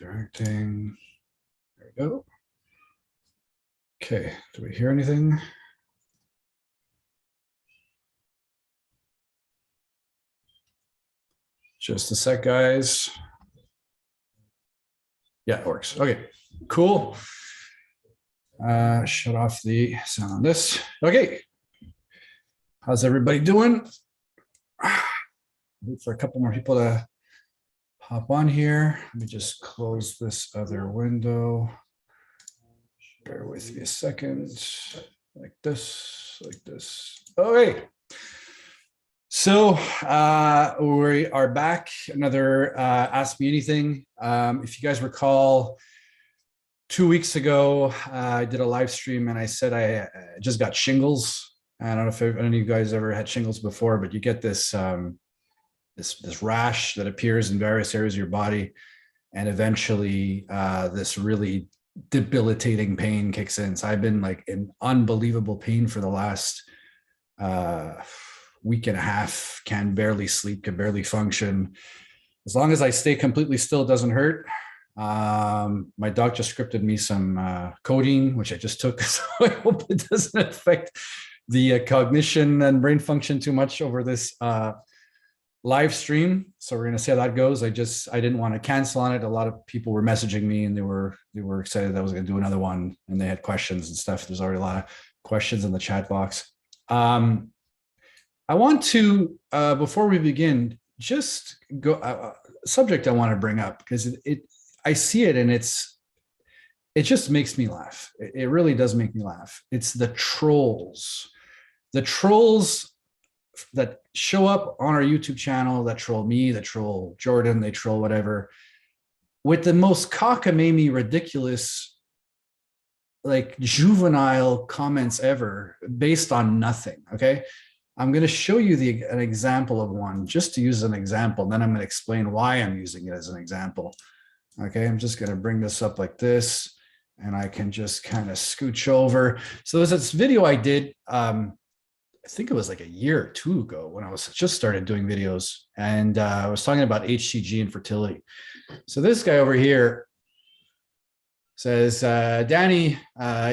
Redirecting. There we go. Okay, do we hear anything? Just a sec, guys. Yeah, it works. Okay, cool. Shut off the sound on this. Okay. How's everybody doing? Wait for a couple more people to hop on here. Let me just close this other window. Bear with me a second. Like this, like this. Okay. So we are back. Another Ask Me Anything. If you guys recall, 2 weeks ago, I did a live stream and I said I just got shingles. I don't know if any of you guys ever had shingles before, but you get this this rash that appears in various areas of your body, and eventually this really debilitating pain kicks in. So I've been like in unbelievable pain for the last week and a half. Can barely sleep, can barely function. As long as I stay completely still, it doesn't hurt. My doctor scripted me some codeine, which I just took, so I hope it doesn't affect the cognition and brain function too much over this live stream. So we're gonna see how that goes. I didn't want to cancel on it. A lot of people were messaging me and they were excited that I was gonna do another one, and they had questions and stuff. There's already a lot of questions in the chat box. I want to before we begin, just go subject I want to bring up, because I see it and it just makes me laugh. It really does make me laugh. It's the trolls. The trolls that show up on our YouTube channel, that troll me, that troll Jordan, they troll whatever, with the most cockamamie, ridiculous, like juvenile comments ever based on nothing, okay? I'm going to show you an example of one, just to use an example. Then I'm going to explain why I'm using it as an example. Okay, I'm just going to bring this up like this, and I can just kind of scooch over. So there's this video I did, I think it was like a year or two ago when I was just started doing videos, and I was talking about HCG and fertility. So this guy over here says, Danny,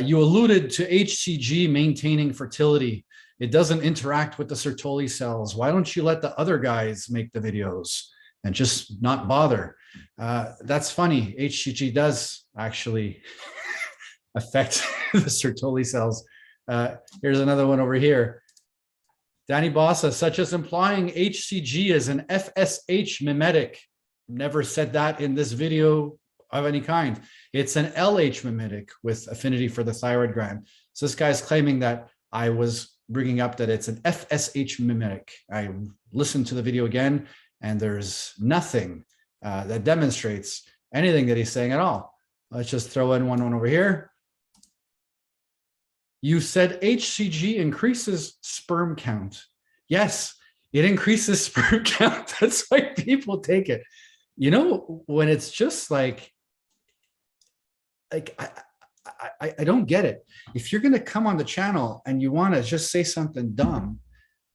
you alluded to HCG maintaining fertility. It doesn't interact with the Sertoli cells. Why don't you let the other guys make the videos and just not bother? That's funny. HCG does actually affect the Sertoli cells. Here's another one over here. Danny Bossa, such as implying HCG is an FSH mimetic. Never said that in this video of any kind. It's an LH mimetic with affinity for the thyroid gland. So this guy's claiming that I was bringing up that it's an FSH mimetic. I listened to the video again, and there's nothing that demonstrates anything that he's saying at all. Let's just throw in one over here. You said HCG increases sperm count. Yes, it increases sperm count. That's why people take it. You know, when it's just like I don't get it. If you're going to come on the channel and you want to just say something dumb,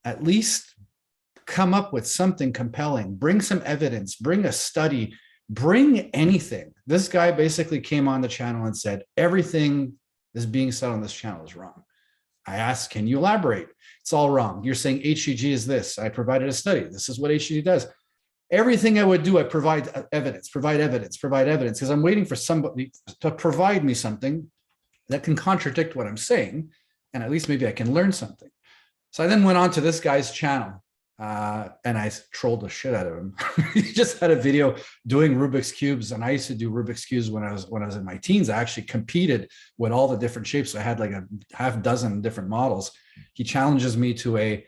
at least come up with something compelling. Bring some evidence, bring a study, bring anything. This guy basically came on the channel and said, everything is being said on this channel is wrong. I asked, can you elaborate? It's all wrong. You're saying HCG is this. I provided a study. This is what HCG does. Everything I would do, I provide evidence, because I'm waiting for somebody to provide me something that can contradict what I'm saying, and at least maybe I can learn something. So I then went on to this guy's channel, and I trolled the shit out of him. He just had a video doing Rubik's Cubes, and I used to do Rubik's Cubes when I was in my teens. I actually competed with all the different shapes. So I had like a half dozen different models. He challenges me to a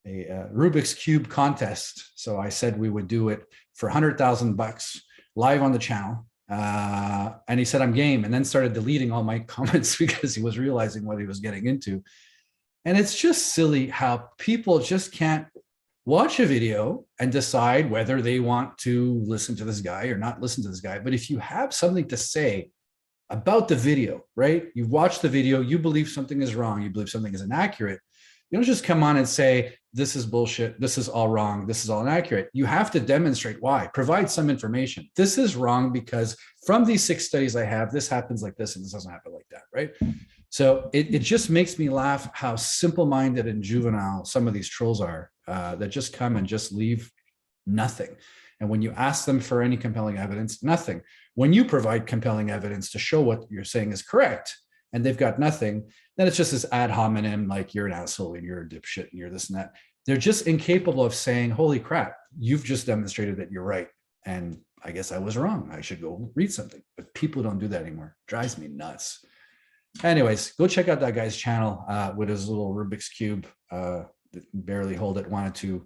Rubik's Cube contest. So I said we would do it for $100,000 live on the channel. And he said, I'm game, and then started deleting all my comments because he was realizing what he was getting into. And it's just silly how people just can't watch a video and decide whether they want to listen to this guy or not listen to this guy. But if you have something to say about the video, right? You've watched the video, you believe something is wrong, you believe something is inaccurate, You don't just come on and say, this is bullshit, this is all wrong, this is all inaccurate. You have to demonstrate why, provide some information. This is wrong because from these 6 studies I have, this happens like this and this doesn't happen like that, right? So it just makes me laugh how simple-minded and juvenile some of these trolls are that just come and just leave nothing. And when you ask them for any compelling evidence, nothing. When you provide compelling evidence to show what you're saying is correct, and they've got nothing, then it's just this ad hominem, like you're an asshole and you're a dipshit and you're this and that. They're just incapable of saying, holy crap, you've just demonstrated that you're right. And I guess I was wrong. I should go read something. But people don't do that anymore. It drives me nuts. Anyways, go check out that guy's channel with his little Rubik's Cube that barely hold it, wanted to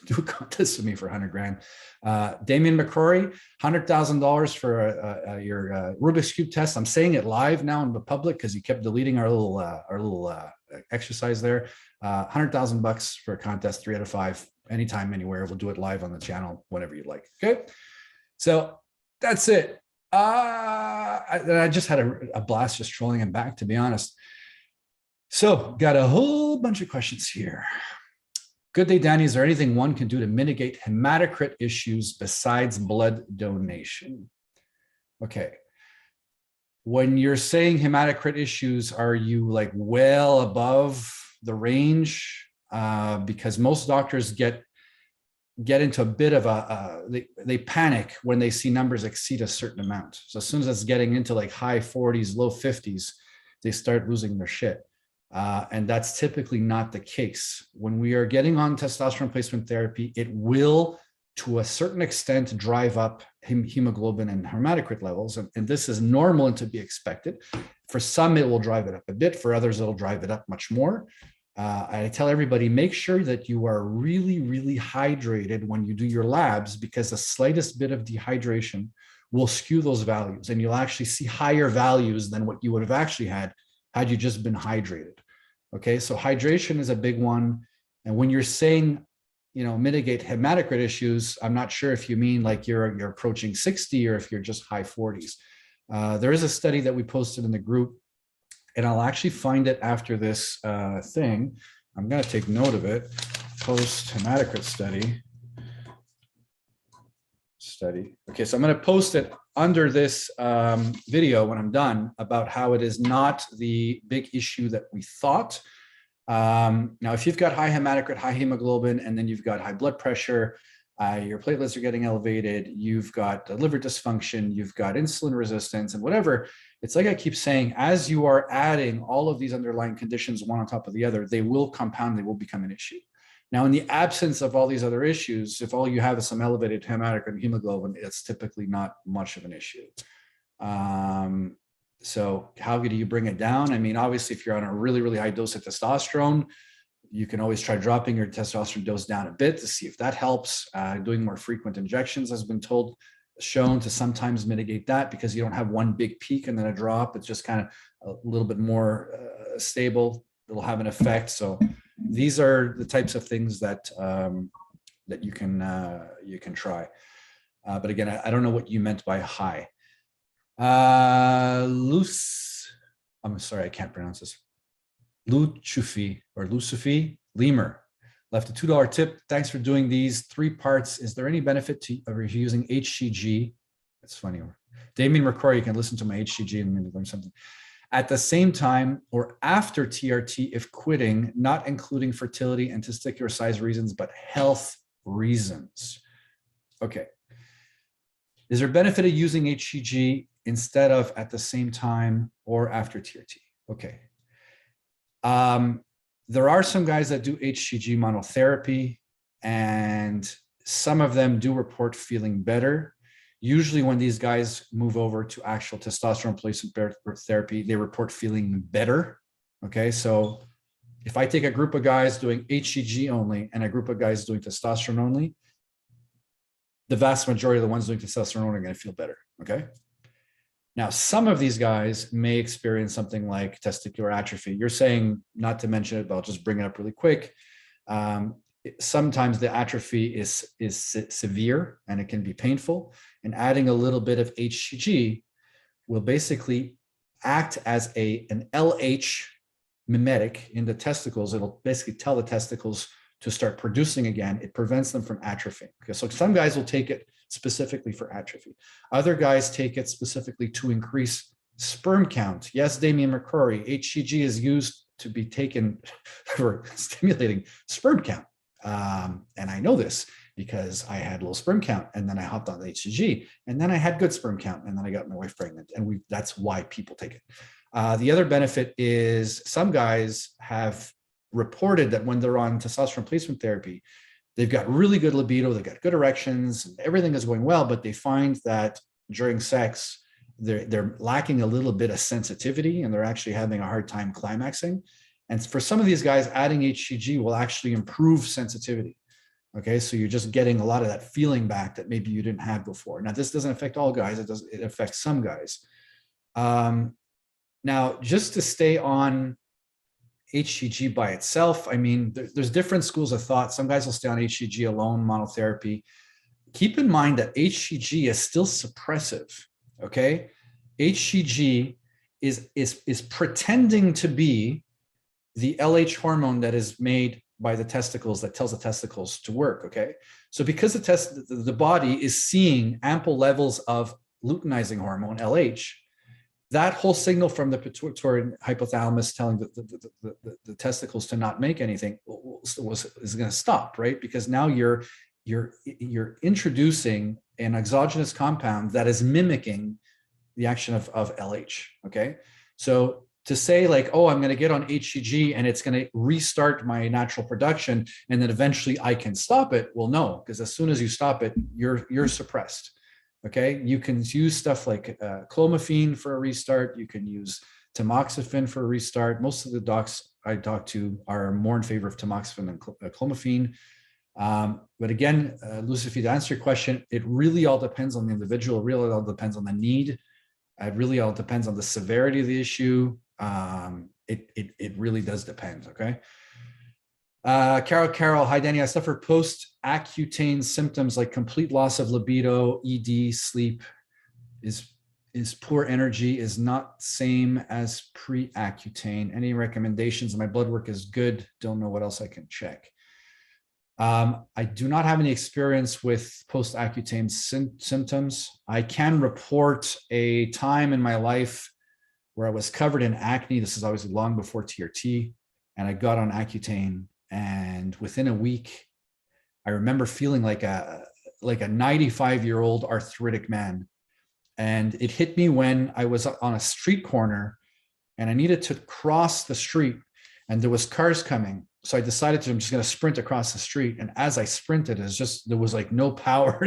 do a contest with me for 100 grand. Damien McCrory, $100,000 for your Rubik's Cube test. I'm saying it live now in the public because you kept deleting our little exercise there. $100,000 for a contest, 3 out of 5, anytime, anywhere. We'll do it live on the channel whenever you'd like. Okay, so that's it. I just had a blast just trolling him back, to be honest. So got a whole bunch of questions here. Good day, Danny. Is there anything one can do to mitigate hematocrit issues besides blood donation? Okay. When you're saying hematocrit issues, are you like well above the range? Because most doctors get into a bit of they panic when they see numbers exceed a certain amount. So as soon as it's getting into like high 40s, low 50s, they start losing their shit. And that's typically not the case. When we are getting on testosterone replacement therapy, it will, to a certain extent, drive up hemoglobin and hematocrit levels. And this is normal and to be expected. For some, it will drive it up a bit. For others, it'll drive it up much more. I tell everybody, make sure that you are really, really hydrated when you do your labs, because the slightest bit of dehydration will skew those values. And you'll actually see higher values than what you would have actually had you just been hydrated. Okay, so hydration is a big one. And when you're saying, mitigate hematocrit issues, I'm not sure if you mean like you're approaching 60 or if you're just high 40s. There is a study that we posted in the group, and I'll actually find it after this thing. I'm going to take note of it. Post-hematocrit study. Okay, so I'm going to post it under this video when I'm done, about how it is not the big issue that we thought. Now, if you've got high hematocrit, high hemoglobin, and then you've got high blood pressure, your platelets are getting elevated, you've got liver dysfunction, you've got insulin resistance and whatever, it's like I keep saying, as you are adding all of these underlying conditions one on top of the other, they will compound, they will become an issue. Now, in the absence of all these other issues, if all you have is some elevated hematocrit and hemoglobin, it's typically not much of an issue. So how do you bring it down? I mean, obviously, if you're on a really, really high dose of testosterone, you can always try dropping your testosterone dose down a bit to see if that helps. Doing more frequent injections has been shown to sometimes mitigate that, because you don't have one big peak and then a drop. It's just kind of a little bit more stable. It'll have an effect. So these are the types of things that that you can try. But again, I don't know what you meant by high. I'm sorry, I can't pronounce this. Lucifi Lemur left a $2 tip. Thanks for doing these 3 parts. Is there any benefit of using HCG? That's funny. Damien McCrory, you can listen to my HCG and maybe learn something. At the same time or after TRT, if quitting, not including fertility and testicular size reasons, but health reasons. Okay. Is there benefit of using HCG instead of at the same time or after TRT? Okay. There are some guys that do HCG monotherapy, and some of them do report feeling better. Usually when these guys move over to actual testosterone replacement therapy, they report feeling better. Okay, so if I take a group of guys doing HCG only and a group of guys doing testosterone only, the vast majority of the ones doing testosterone are going to feel better. Okay. Now, some of these guys may experience something like testicular atrophy. You're saying not to mention it, but I'll just bring it up really quick. Sometimes the atrophy is severe and it can be painful. And adding a little bit of HCG will basically act as an LH mimetic in the testicles. It'll basically tell the testicles to start producing again. It prevents them from atrophying. Okay, so some guys will take it specifically for atrophy. Other guys take it specifically to increase sperm count. Yes, Damian McCrory, HCG is used to be taken for stimulating sperm count. And I know this because I had low sperm count, and then I hopped on the HCG, and then I had good sperm count, and then I got my wife pregnant, and that's why people take it. The other benefit is some guys have reported that when they're on testosterone replacement therapy, they've got really good libido, they've got good erections, and everything is going well, but they find that during sex, they're lacking a little bit of sensitivity, and they're actually having a hard time climaxing. And for some of these guys, adding HCG will actually improve sensitivity. Okay, so you're just getting a lot of that feeling back that maybe you didn't have before. Now, this doesn't affect all guys, it affects some guys. Now, just to stay on HCG by itself, I mean, there's different schools of thought. Some guys will stay on HCG alone, monotherapy. Keep in mind that HCG is still suppressive, okay? HCG is pretending to be the LH hormone that is made by the testicles that tells the testicles to work, okay? So because the body is seeing ample levels of luteinizing hormone, LH, that whole signal from the pituitary hypothalamus telling the testicles to not make anything is going to stop, right? Because now you're introducing an exogenous compound that is mimicking the action of LH, okay? So to say like, oh, I'm going to get on HCG and it's going to restart my natural production and then eventually I can stop it, well, no, because as soon as you stop it, you're suppressed. Okay, you can use stuff like clomiphene for a restart. You can use tamoxifen for a restart. Most of the docs I talk to are more in favor of tamoxifen than clomiphene. But again, Lucifer, to answer your question, it really all depends on the individual. It really all depends on the need. It really all depends on the severity of the issue. It really does depend. Okay. Carol, hi Danny. I suffer post-accutane symptoms like complete loss of libido, ED, sleep. Is poor energy is not same as pre-accutane. Any recommendations? My blood work is good. Don't know what else I can check. I do not have any experience with post-accutane symptoms. I can report a time in my life where I was covered in acne. This is obviously long before TRT, and I got on Accutane. And within a week, I remember feeling like a 95-year-old arthritic man. And it hit me when I was on a street corner and I needed to cross the street and there was cars coming. So I decided I'm just going to sprint across the street. And as I sprinted, there was like no power.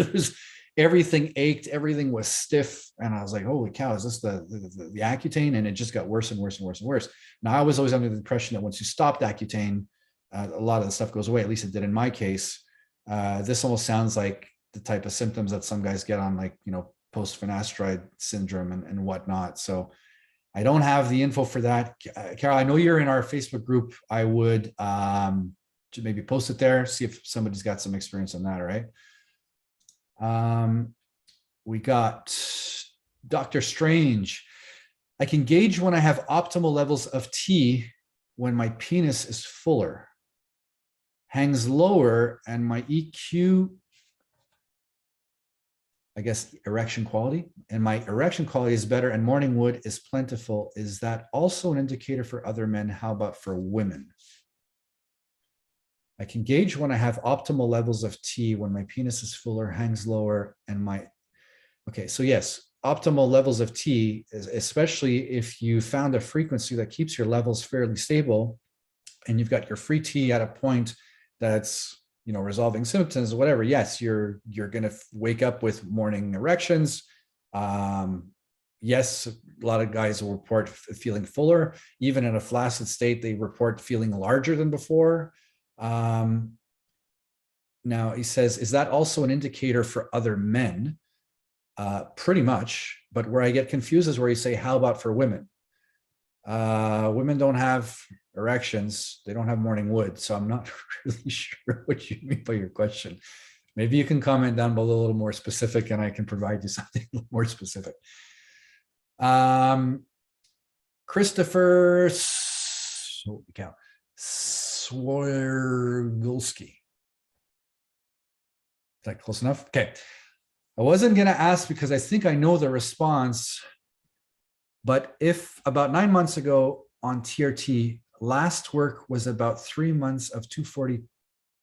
Everything ached, everything was stiff. And I was like, holy cow, is this the Accutane? And it just got worse and worse and worse and worse. Now, I was always under the impression that once you stopped Accutane, a lot of the stuff goes away. At least it did in my case. This almost sounds like the type of symptoms that some guys get on, like, post-finasteride syndrome and whatnot. So I don't have the info for that. Carol, I know you're in our Facebook group. I would maybe post it there, see if somebody's got some experience on that, all right? We got Dr. Strange. I can gauge when I have optimal levels of T when my penis is fuller, hangs lower, and my EQ, I guess, erection quality, and my erection quality is better and morning wood is plentiful. Is that also an indicator for other men? How about for women? I can gauge when I have optimal levels of T when my penis is fuller, hangs lower, and okay, so yes, optimal levels of T, especially if you found a frequency that keeps your levels fairly stable and you've got your free T at a point that's resolving symptoms, whatever. Yes, you're going to wake up with morning erections. Yes, a lot of guys will report feeling fuller. Even in a flaccid state, they report feeling larger than before. Now he says, is that also an indicator for other men? Pretty much, but where I get confused is where you say, how about for women? Women don't have erections. They don't have morning wood. So I'm not really sure what you mean by your question. Maybe you can comment down below a little more specific and I can provide you something a little more specific. Christopher holy cow, Swergulski. Is that close enough? Okay. I wasn't going to ask because I think I know the response, but if about 9 months ago on TRT, last work was about 3 months of 240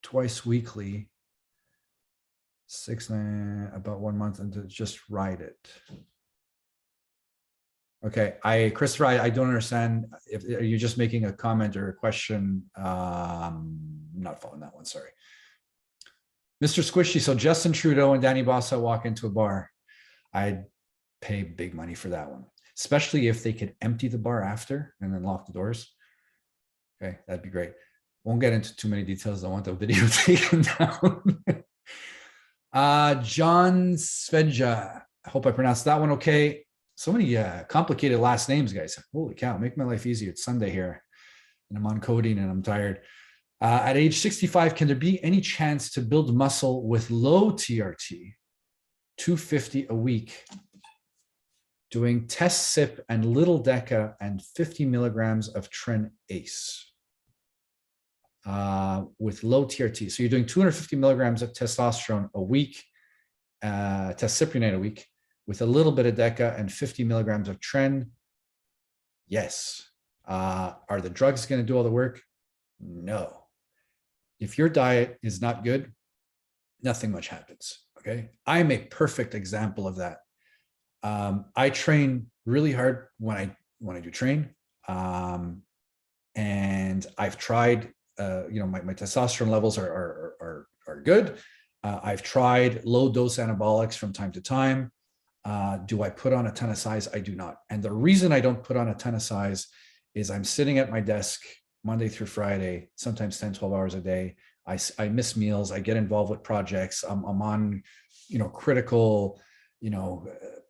twice weekly, 6, 9, about 1 month, and to just ride it. Okay, Christopher, I don't understand. If are you just making a comment or a question? Not following that one, sorry. Mr. Squishy, so Justin Trudeau and Danny Bossa walk into a bar. I'd pay big money for that one, especially if they could empty the bar after and then lock the doors. Okay, that'd be great. Won't get into too many details. I want the video taken down. John Svedja, I hope I pronounced that one okay. So many complicated last names, guys. Holy cow, make my life easier. It's Sunday here, and I'm on codeine and I'm tired. At age 65, can there be any chance to build muscle with low TRT, 250 a week, doing test sip and little deca and 50 milligrams of tren ace with low TRT? So you're doing 250 milligrams of testosterone a week, testcyprinate a week, with a little bit of deca and 50 milligrams of tren. Yes. Are the drugs going to do all the work? No. If your diet is not good, nothing much happens. Okay. I'm a perfect example of that. I train really hard when I do train. And I've tried, my testosterone levels are good. I've tried low dose anabolics from time to time. Do I put on a ton of size? I do not. And the reason I don't put on a ton of size is I'm sitting at my desk Monday through Friday, sometimes 10, 12 hours a day. I miss meals. I get involved with projects. I'm on, critical,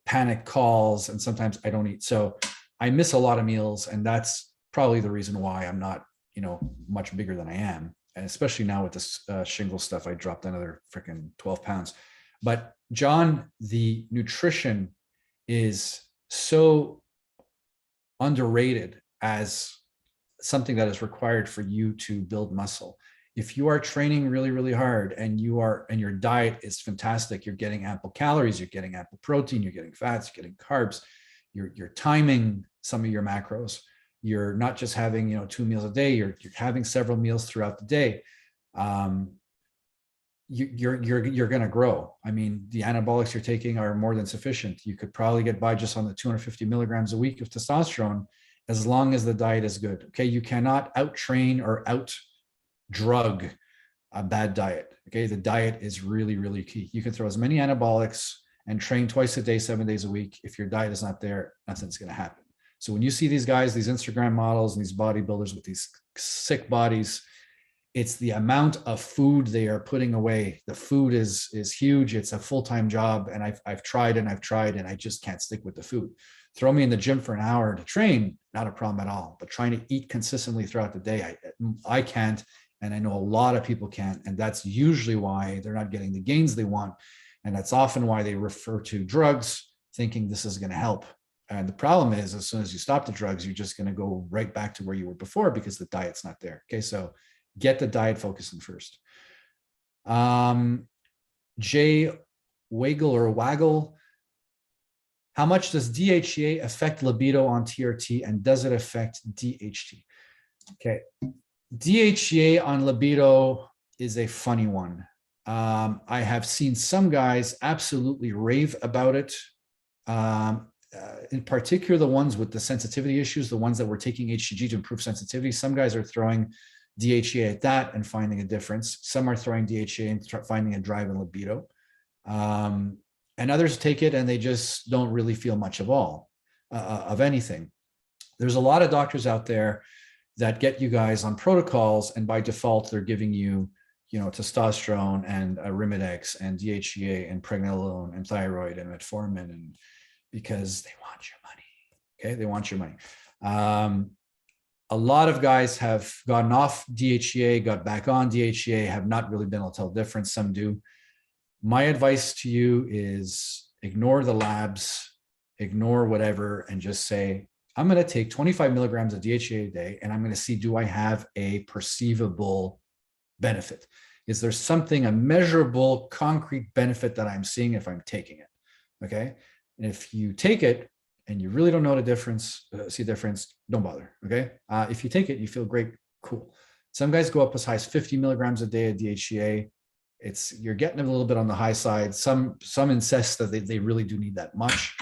panic calls, and sometimes I don't eat. So I miss a lot of meals. And that's probably the reason why I'm not, much bigger than I am. And especially now with this Shingles stuff, I dropped another freaking 12 pounds. But John, the nutrition is so underrated as something that is required for you to build muscle. If you are training really, really hard and your diet is fantastic, you're getting ample calories, you're getting ample protein, you're getting fats, you're getting carbs, you're timing some of your macros. You're not just having, 2 meals a day, you're having several meals throughout the day. You're going to grow. I mean, the anabolics you're taking are more than sufficient. You could probably get by just on the 250 milligrams a week of testosterone, as long as the diet is good. Okay. You cannot out train or out drug a bad diet. Okay. The diet is really, really key. You can throw as many anabolics and train twice a day, 7 days a week. If your diet is not there, nothing's going to happen. So when you see these guys, these Instagram models and these bodybuilders with these sick bodies, it's the amount of food they are putting away. The food is huge. It's a full-time job. And I've tried and I just can't stick with the food. Throw me in the gym for an hour to train, not a problem at all. But trying to eat consistently throughout the day, I can't. And I know a lot of people can't. And that's usually why they're not getting the gains they want. And that's often why they refer to drugs, thinking this is going to help. And the problem is, as soon as you stop the drugs, you're just going to go right back to where you were before because the diet's not there. Okay, so get the diet focusing first. Jay Waggle. How much does DHEA affect libido on TRT, and does it affect DHT? Okay, DHEA on libido is a funny one. I have seen some guys absolutely rave about it. In particular, the ones with the sensitivity issues, the ones that were taking HCG to improve sensitivity. Some guys are throwing DHEA at that and finding a difference. Some are throwing DHEA and finding a drive in libido. And others take it and they just don't really feel much of anything. There's a lot of doctors out there that get you guys on protocols, and by default, they're giving you, testosterone and Arimidex and DHEA and pregnenolone and thyroid and metformin, and because they want your money. Okay, they want your money. A lot of guys have gotten off DHEA, got back on DHEA, have not really been able to tell the difference. Some do. My advice to you is ignore the labs, ignore whatever, and just say, I'm going to take 25 milligrams of DHEA a day, and I'm going to see, do I have a perceivable benefit? Is there something, a measurable, concrete benefit that I'm seeing if I'm taking it? Okay. And if you take it and you really don't know the difference, see the difference, don't bother. Okay. If you take it, you feel great, cool. Some guys go up as high as 50 milligrams a day of DHEA. You're getting a little bit on the high side. Some insist that they really do need that much.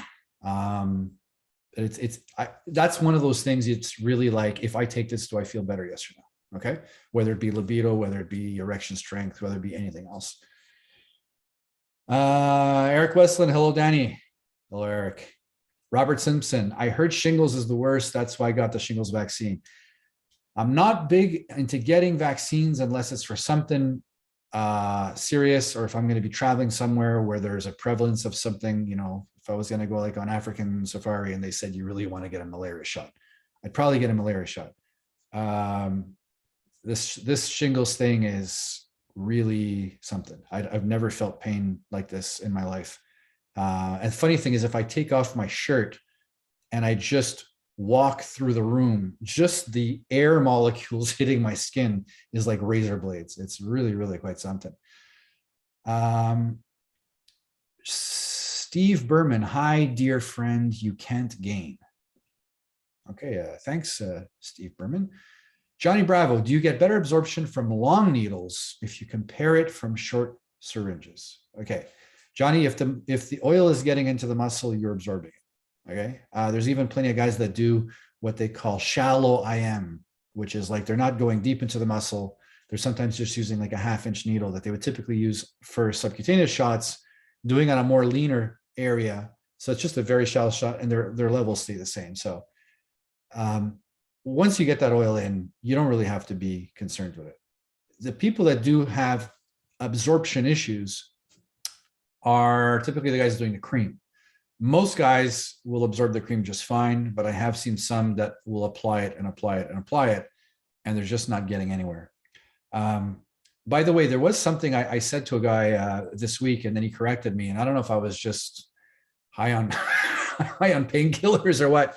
That's one of those things. It's really like, if I take this, do I feel better? Yes or no? Okay. Whether it be libido, whether it be erection strength, whether it be anything else. Eric Westland. Hello, Danny. Hello, Eric. Robert Simpson. I heard shingles is the worst. That's why I got the shingles vaccine. I'm not big into getting vaccines unless it's for something serious, or if I'm going to be traveling somewhere where there's a prevalence of something. You know, if I was going to go like on African safari and they said, you really want to get a malaria shot, I'd probably get a malaria shot. This shingles thing is really something. I've never felt pain like this in my life. And the funny thing is, if I take off my shirt and I just walk through the room, just the air molecules hitting my skin is like razor blades. It's really, really quite something. Steve Berman. Hi, dear friend. You can't gain. Okay. Thanks, Steve Berman. Johnny Bravo. Do you get better absorption from long needles if you compare it from short syringes? Okay. Johnny, if the oil is getting into the muscle, you're absorbing it. Okay. There's even plenty of guys that do what they call shallow IM, which is like they're not going deep into the muscle. They're sometimes just using like a 1/2-inch needle that they would typically use for subcutaneous shots, doing on a more leaner area. So it's just a very shallow shot, and their levels stay the same. So once you get that oil in, you don't really have to be concerned with it. The people that do have absorption issues are typically the guys doing the cream. Most guys will absorb the cream just fine, but I have seen some that will apply it and apply it and apply it, and they're just not getting anywhere. By the way, there was something I said to a guy this week, and then he corrected me, and I don't know if I was just high on high on painkillers or what.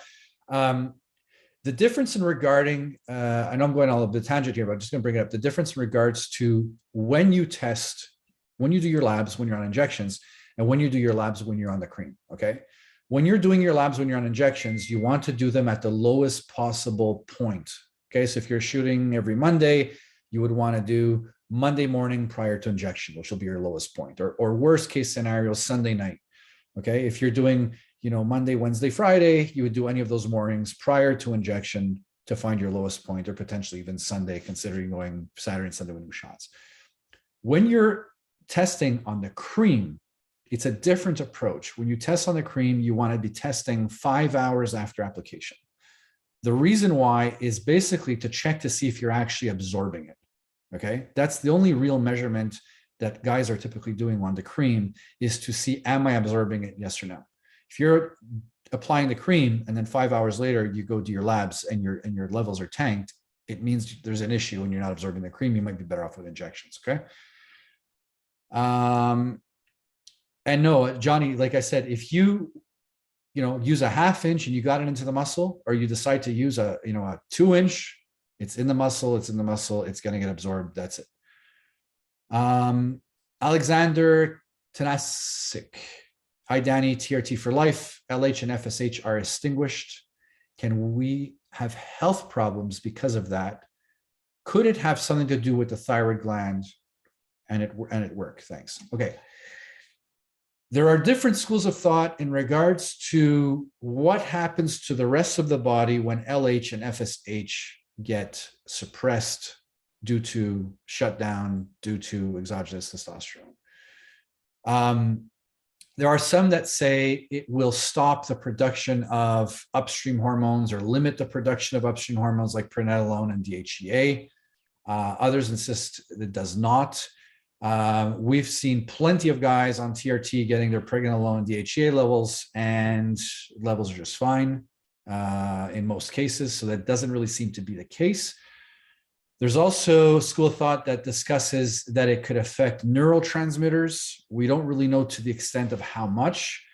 The difference in regarding, I know I'm going all of the tangent here, but I'm just going to bring it up. The difference in regards to when you test, when you do your labs, when you're on injections, and when you do your labs when you're on the cream, okay? When you're doing your labs when you're on injections, you want to do them at the lowest possible point, okay? So if you're shooting every Monday, you would want to do Monday morning prior to injection, which will be your lowest point, or worst case scenario, Sunday night, okay? If you're doing, you know, Monday, Wednesday, Friday, you would do any of those mornings prior to injection to find your lowest point, or potentially even Sunday, considering going Saturday and Sunday with new shots. When you're testing on the cream, it's a different approach. When you test on the cream, you want to be testing 5 hours after application. The reason why is basically to check to see if you're actually absorbing it. Okay. That's the only real measurement that guys are typically doing on the cream, is to see, am I absorbing it? Yes or no. If you're applying the cream and then 5 hours later you go do your labs and your levels are tanked, it means there's an issue and you're not absorbing the cream. You might be better off with injections. Okay. And no, Johnny, like I said, if you use a 1/2 inch and you got it into the muscle, or you decide to use a 2-inch, it's in the muscle, it's going to get absorbed. That's it. Alexander Tanasic. Hi, Danny. TRT for life. LH and FSH are extinguished. Can we have health problems because of that? Could it have something to do with the thyroid gland and it work? Thanks. Okay. There are different schools of thought in regards to what happens to the rest of the body when LH and FSH get suppressed due to shutdown, due to exogenous testosterone. There are some that say it will stop the production of upstream hormones or limit the production of upstream hormones like pregnenolone and DHEA. Others insist it does not. We've seen plenty of guys on TRT getting their pregnenolone and DHEA levels, and levels are just fine in most cases. So that doesn't really seem to be the case. There's also a school of thought that discusses that it could affect neurotransmitters. We don't really know to the extent of how much.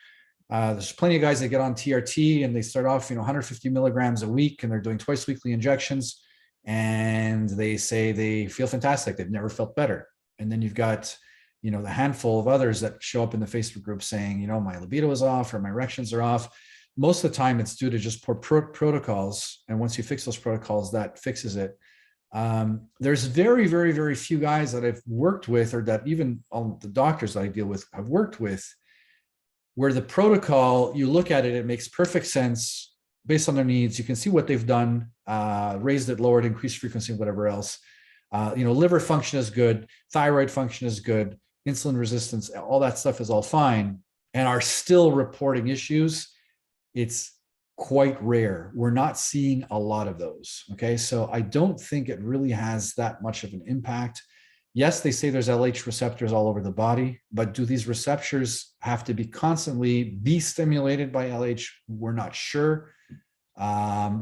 There's plenty of guys that get on TRT and they start off, 150 milligrams a week, and they're doing twice weekly injections, and they say they feel fantastic. They've never felt better. And then you've got, the handful of others that show up in the Facebook group saying, my libido is off or my erections are off. Most of the time it's due to just poor protocols. And once you fix those protocols, that fixes it. There's very, very, very few guys that I've worked with, or that even all the doctors that I deal with have worked with, where the protocol, you look at it, it makes perfect sense based on their needs. You can see what they've done, raised it, lowered, increased frequency, whatever else. Liver function is good, thyroid function is good, insulin resistance, all that stuff is all fine, and are still reporting issues. It's quite rare. We're not seeing a lot of those. Okay. So I don't think it really has that much of an impact. Yes, they say there's LH receptors all over the body, but do these receptors have to be constantly be stimulated by LH? We're not sure.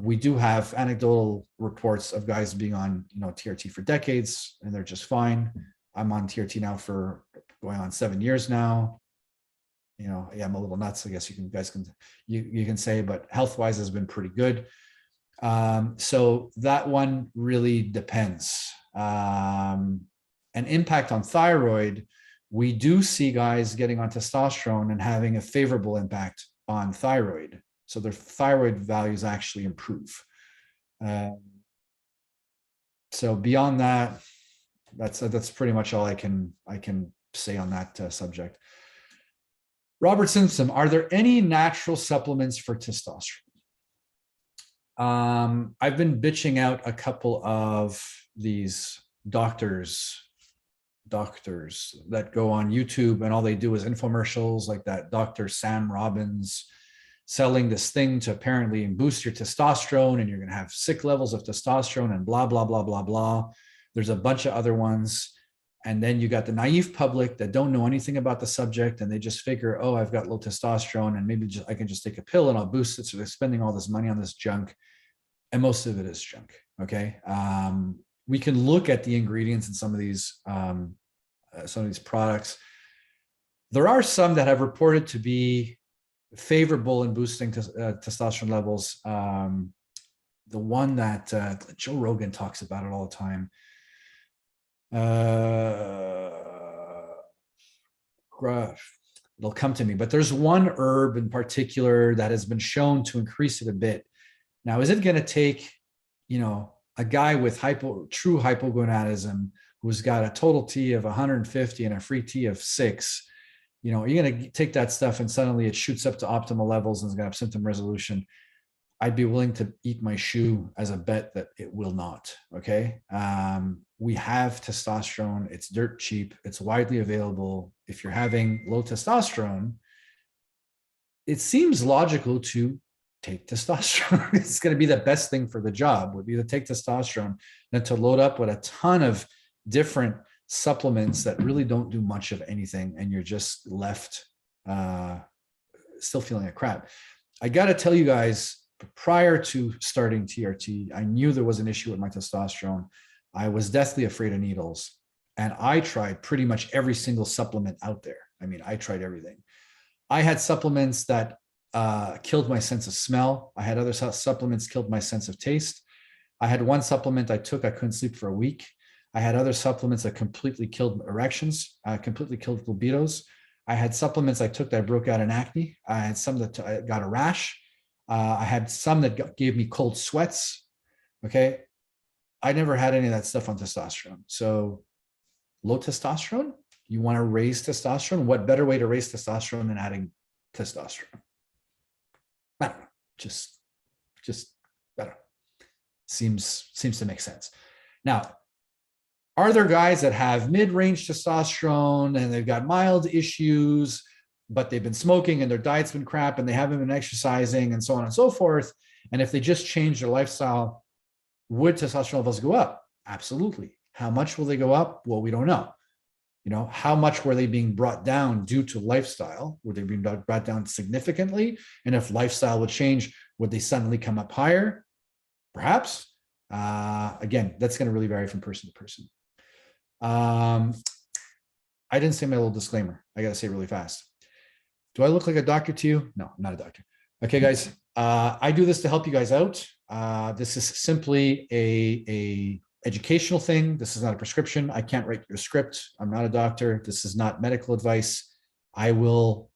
We do have anecdotal reports of guys being on, TRT for decades, and they're just fine. I'm on TRT now for going on 7 years now. Yeah, I'm a little nuts, I guess you can say, but health-wise has been pretty good. So that one really depends. An impact on thyroid, we do see guys getting on testosterone and having a favorable impact on thyroid. So their thyroid values actually improve. So beyond that, that's pretty much all I can say on that subject. Robert Simpson, are there any natural supplements for testosterone? I've been bitching out a couple of these doctors that go on YouTube, and all they do is infomercials, like that Dr. Sam Robbins selling this thing to apparently boost your testosterone, and you're going to have sick levels of testosterone and blah, blah, blah, blah, blah. There's a bunch of other ones. And then you got the naive public that don't know anything about the subject, and they just figure, oh, I've got low testosterone and maybe I can just take a pill and I'll boost it. So they're spending all this money on this junk, and most of it is junk. Okay. We can look at the ingredients in some of these products. There are some that have reported to be favorable in boosting testosterone levels. The one that Joe Rogan talks about it all the time. It'll come to me, but there's one herb in particular that has been shown to increase it a bit. Now, is it going to take, a guy with true hypogonadism who's got a total T of 150 and a free T of 6? You're going to take that stuff and suddenly it shoots up to optimal levels and is going to have symptom resolution. I'd be willing to eat my shoe as a bet that it will not. Okay. We have testosterone. It's dirt cheap. It's widely available. If you're having low testosterone, it seems logical to take testosterone. It's going to be the best thing for the job, would be to take testosterone than to load up with a ton of different supplements that really don't do much of anything. And you're just left still feeling like crap. I got to tell you guys, prior to starting TRT, I knew there was an issue with my testosterone. I was deathly afraid of needles, and I tried pretty much every single supplement out there. I mean, I tried everything. I had supplements that killed my sense of smell. I had other supplements killed my sense of taste. I had one supplement I took, I couldn't sleep for a week. I had other supplements that completely killed erections, completely killed libidos. I had supplements I took that broke out in acne. I had some that got a rash. I had some that gave me cold sweats. Okay. I never had any of that stuff on testosterone. So low testosterone, you want to raise testosterone. What better way to raise testosterone than adding testosterone? I don't know. Just I don't know. Seems to make sense. Now, are there guys that have mid-range testosterone and they've got mild issues, but they've been smoking and their diet's been crap and they haven't been exercising and so on and so forth? And if they just change their lifestyle, would testosterone levels go up? Absolutely. How much will they go up? Well, we don't know. How much were they being brought down due to lifestyle? Were they being brought down significantly? And if lifestyle would change, would they suddenly come up higher? Perhaps. Again, that's going to really vary from person to person. I didn't say my little disclaimer. I got to say it really fast. Do I look like a doctor to you? No, I'm not a doctor. Okay, guys, I do this to help you guys out. This is simply a educational thing. This is not a prescription. I can't write your script. I'm not a doctor. This is not medical advice. I will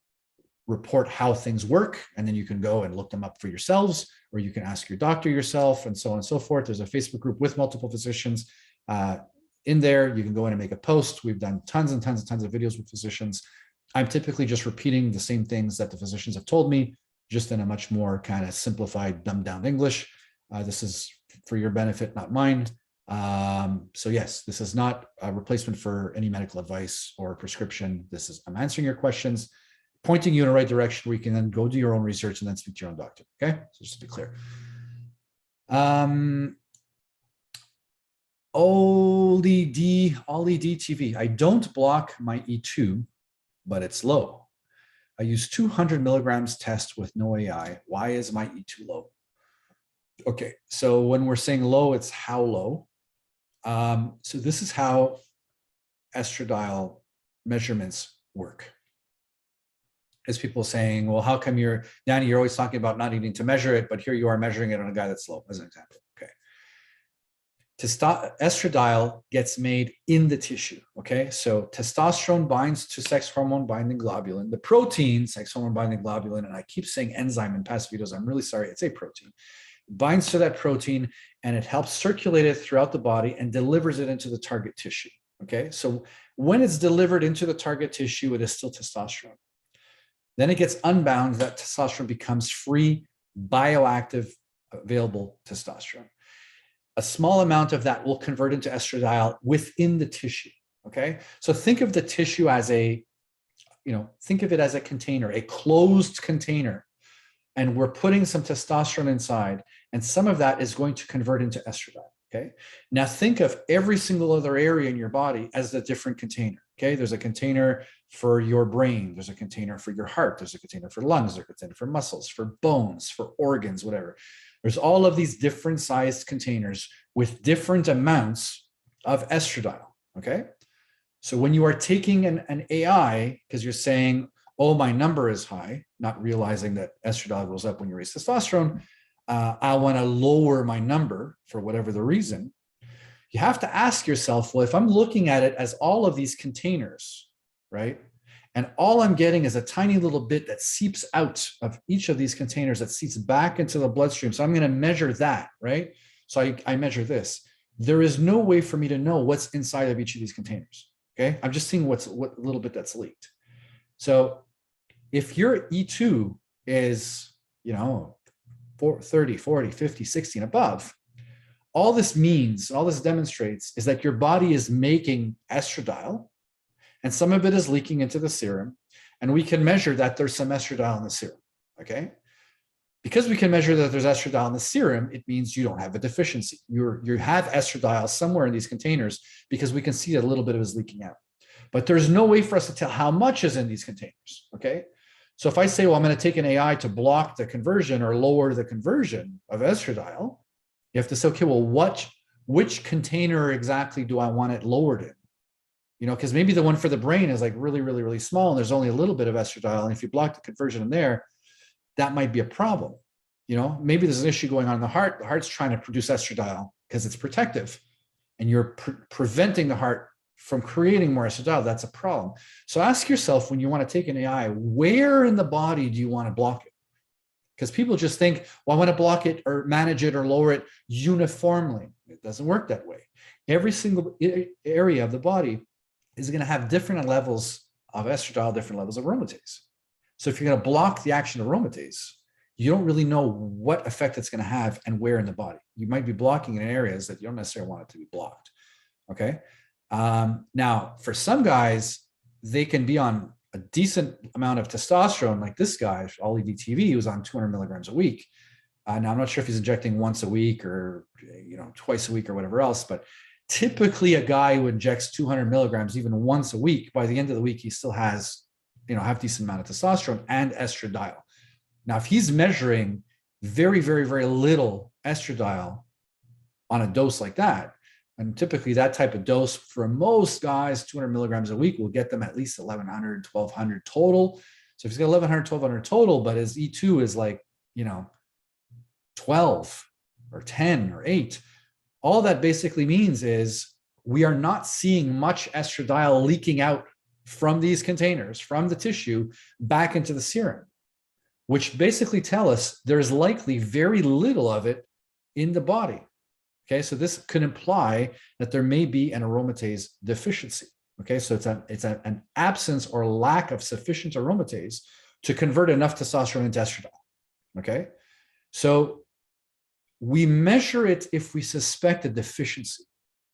report how things work, and then you can go and look them up for yourselves, or you can ask your doctor yourself, and so on and so forth. There's a Facebook group with multiple physicians in there. You can go in and make a post. We've done tons and tons and tons of videos with physicians. I'm typically just repeating the same things that the physicians have told me, just in a much more kind of simplified, dumbed down English. This is for your benefit, not mine. So yes, this is not a replacement for any medical advice or prescription. This is, I'm answering your questions, pointing you in the right direction where you can then go do your own research and then speak to your own doctor. Okay, so just to be clear. OLED TV. I don't block my E2, but it's low. I use 200 milligrams test with no AI. Why is my E2 low? Okay, so when we're saying low, it's how low. So this is how estradiol measurements work. Is people saying, well, how come Danny, you're always talking about not needing to measure it, but here you are measuring it on a guy that's low, as an example. Okay. Estradiol gets made in the tissue. Okay. So testosterone binds to sex hormone binding globulin, the protein, sex hormone binding globulin, and I keep saying enzyme in past videos. I'm really sorry. It's a protein. It binds to that protein and it helps circulate it throughout the body and delivers it into the target tissue. Okay. So when it's delivered into the target tissue, it is still testosterone. Then it gets unbound, that testosterone becomes free, bioactive, available testosterone. A small amount of that will convert into estradiol within the tissue, okay? So think of the tissue as think of it as a container, a closed container, and we're putting some testosterone inside, and some of that is going to convert into estradiol, okay? Now think of every single other area in your body as a different container, okay? There's a container for your brain, there's a container for your heart, there's a container for lungs, there's a container for muscles, for bones, for organs, whatever. There's all of these different sized containers with different amounts of estradiol, okay? So when you are taking an AI, because you're saying, oh, my number is high, not realizing that estradiol goes up when you raise testosterone, I want to lower my number for whatever the reason, you have to ask yourself, well, if I'm looking at it as all of these containers, right? And all I'm getting is a tiny little bit that seeps out of each of these containers that seeps back into the bloodstream. So I'm going to measure that, right? So I measure this. There is no way for me to know what's inside of each of these containers, okay? I'm just seeing what little bit that's leaked. So if your E2 is, 30, 40, 50, 60 and above, all this means, all this demonstrates is that your body is making estradiol, and some of it is leaking into the serum, and we can measure that there's some estradiol in the serum, okay? Because we can measure that there's estradiol in the serum, it means you don't have a deficiency. You have estradiol somewhere in these containers because we can see that a little bit of it is leaking out. But there's no way for us to tell how much is in these containers, okay? So if I say, well, I'm going to take an AI to block the conversion or lower the conversion of estradiol, you have to say, okay, well, which container exactly do I want it lowered in? Because maybe the one for the brain is like really, really, really small, and there's only a little bit of estradiol. And if you block the conversion in there, that might be a problem. Maybe there's an issue going on in the heart. The heart's trying to produce estradiol because it's protective, and you're preventing the heart from creating more estradiol. That's a problem. So ask yourself, when you want to take an AI, where in the body do you want to block it? Because people just think, well, I want to block it or manage it or lower it uniformly. It doesn't work that way. Every single area of the body is going to have different levels of estradiol, different levels of aromatase. So if you're going to block the action of aromatase, you don't really know what effect it's going to have and where in the body. You might be blocking in areas that you don't necessarily want it to be blocked, okay? Now, for some guys, they can be on a decent amount of testosterone, like this guy, OLED TV, he was on 200 milligrams a week. Now, I'm not sure if he's injecting once a week or twice a week or whatever else, but typically a guy who injects 200 milligrams even once a week, by the end of the week, he still has, half decent amount of testosterone and estradiol. Now, if he's measuring very, very, very little estradiol on a dose like that, and typically that type of dose for most guys, 200 milligrams a week will get them at least 1,100, 1,200 total. So if he's got 1100, 1200 total, but his E2 is like, 12 or 10 or 8, all that basically means is we are not seeing much estradiol leaking out from these containers, from the tissue, back into the serum, which basically tell us there's likely very little of it in the body. Okay, so this could imply that there may be an aromatase deficiency. Okay, so it's an absence or lack of sufficient aromatase to convert enough testosterone into estradiol. Okay, so we measure it if we suspect a deficiency.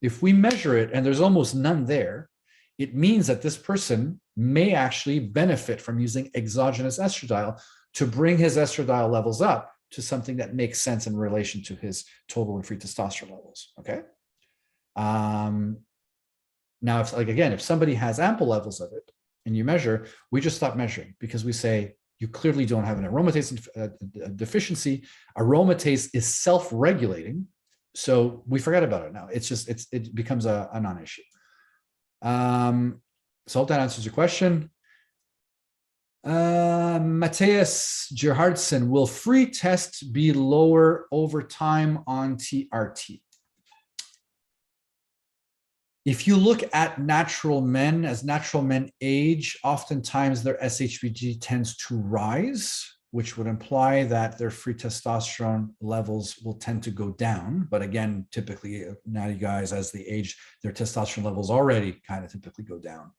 If we measure it and there's almost none there, it means that this person may actually benefit from using exogenous estradiol to bring his estradiol levels up to something that makes sense in relation to his total and free testosterone levels. Okay. Now, if somebody has ample levels of it and you measure, we just stop measuring because we say you clearly don't have an aromatase deficiency. Aromatase is self-regulating, so we forget about it now. It becomes a non-issue. So I hope that answers your question. Matthias Gerhardsen, will free tests be lower over time on TRT? If you look at natural men, as natural men age, oftentimes their SHBG tends to rise, which would imply that their free testosterone levels will tend to go down. But again, typically natty guys, as they age, their testosterone levels already kind of typically go down.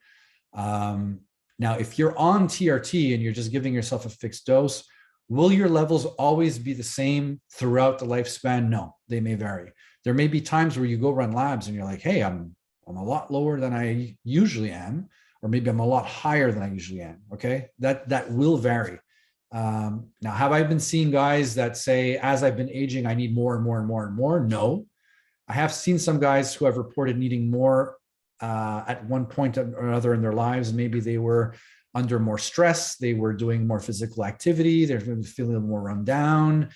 Now, if you're on TRT and you're just giving yourself a fixed dose, will your levels always be the same throughout the lifespan? No, they may vary. There may be times where you go run labs and you're like, hey, I'm a lot lower than I usually am, or maybe I'm a lot higher than I usually am. Okay, that will vary. Now, have I been seeing guys that say, as I've been aging, I need more and more and more and more? No. I have seen some guys who have reported needing more at one point or another in their lives. Maybe they were under more stress, they were doing more physical activity, they're feeling a little more run down,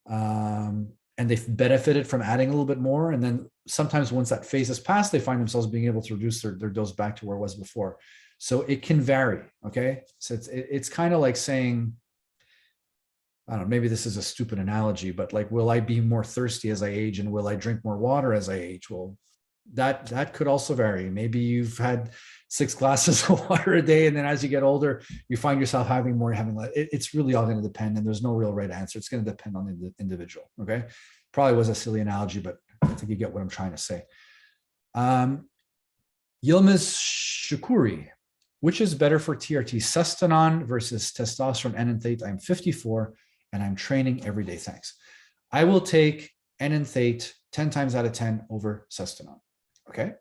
and they've benefited from adding a little bit more. And then sometimes once that phase is passed, they find themselves being able to reduce their dose back to where it was before. So it can vary. Okay, so it's kind of like saying, I don't know, maybe this is a stupid analogy, but like, will I be more thirsty as I age and will I drink more water as I age? Well, that could also vary. Maybe you've had 6 glasses of water a day, and then as you get older, you find yourself having more, having less. It's really all going to depend, and there's no real right answer. It's going to depend on the individual. Okay, probably was a silly analogy, but I think you get what I'm trying to say. Yilmaz Shukuri, which is better for TRT, Sustanon versus testosterone enanthate? I'm 54 and I'm training every day. Thanks. I will take enanthate 10 times out of 10 over Sustanon. Okay.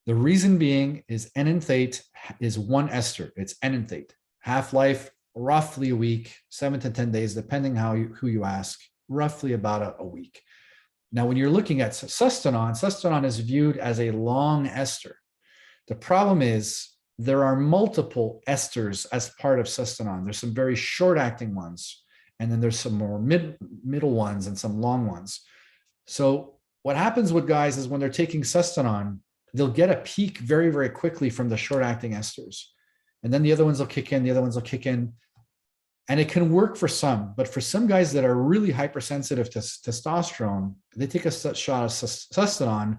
The reason being is enanthate is one ester. It's enanthate. Half-life, roughly a week, 7 to 10 days, depending who you ask, roughly about a week. Now, when you're looking at Sustanon is viewed as a long ester. The problem is there are multiple esters as part of Sustanon. There's some very short-acting ones, and then there's some more middle ones and some long ones. So what happens with guys is when they're taking Sustanon, they'll get a peak very, very quickly from the short-acting esters. And then the other ones will kick in, And it can work for some, but for some guys that are really hypersensitive to testosterone, they take a shot of Sustanon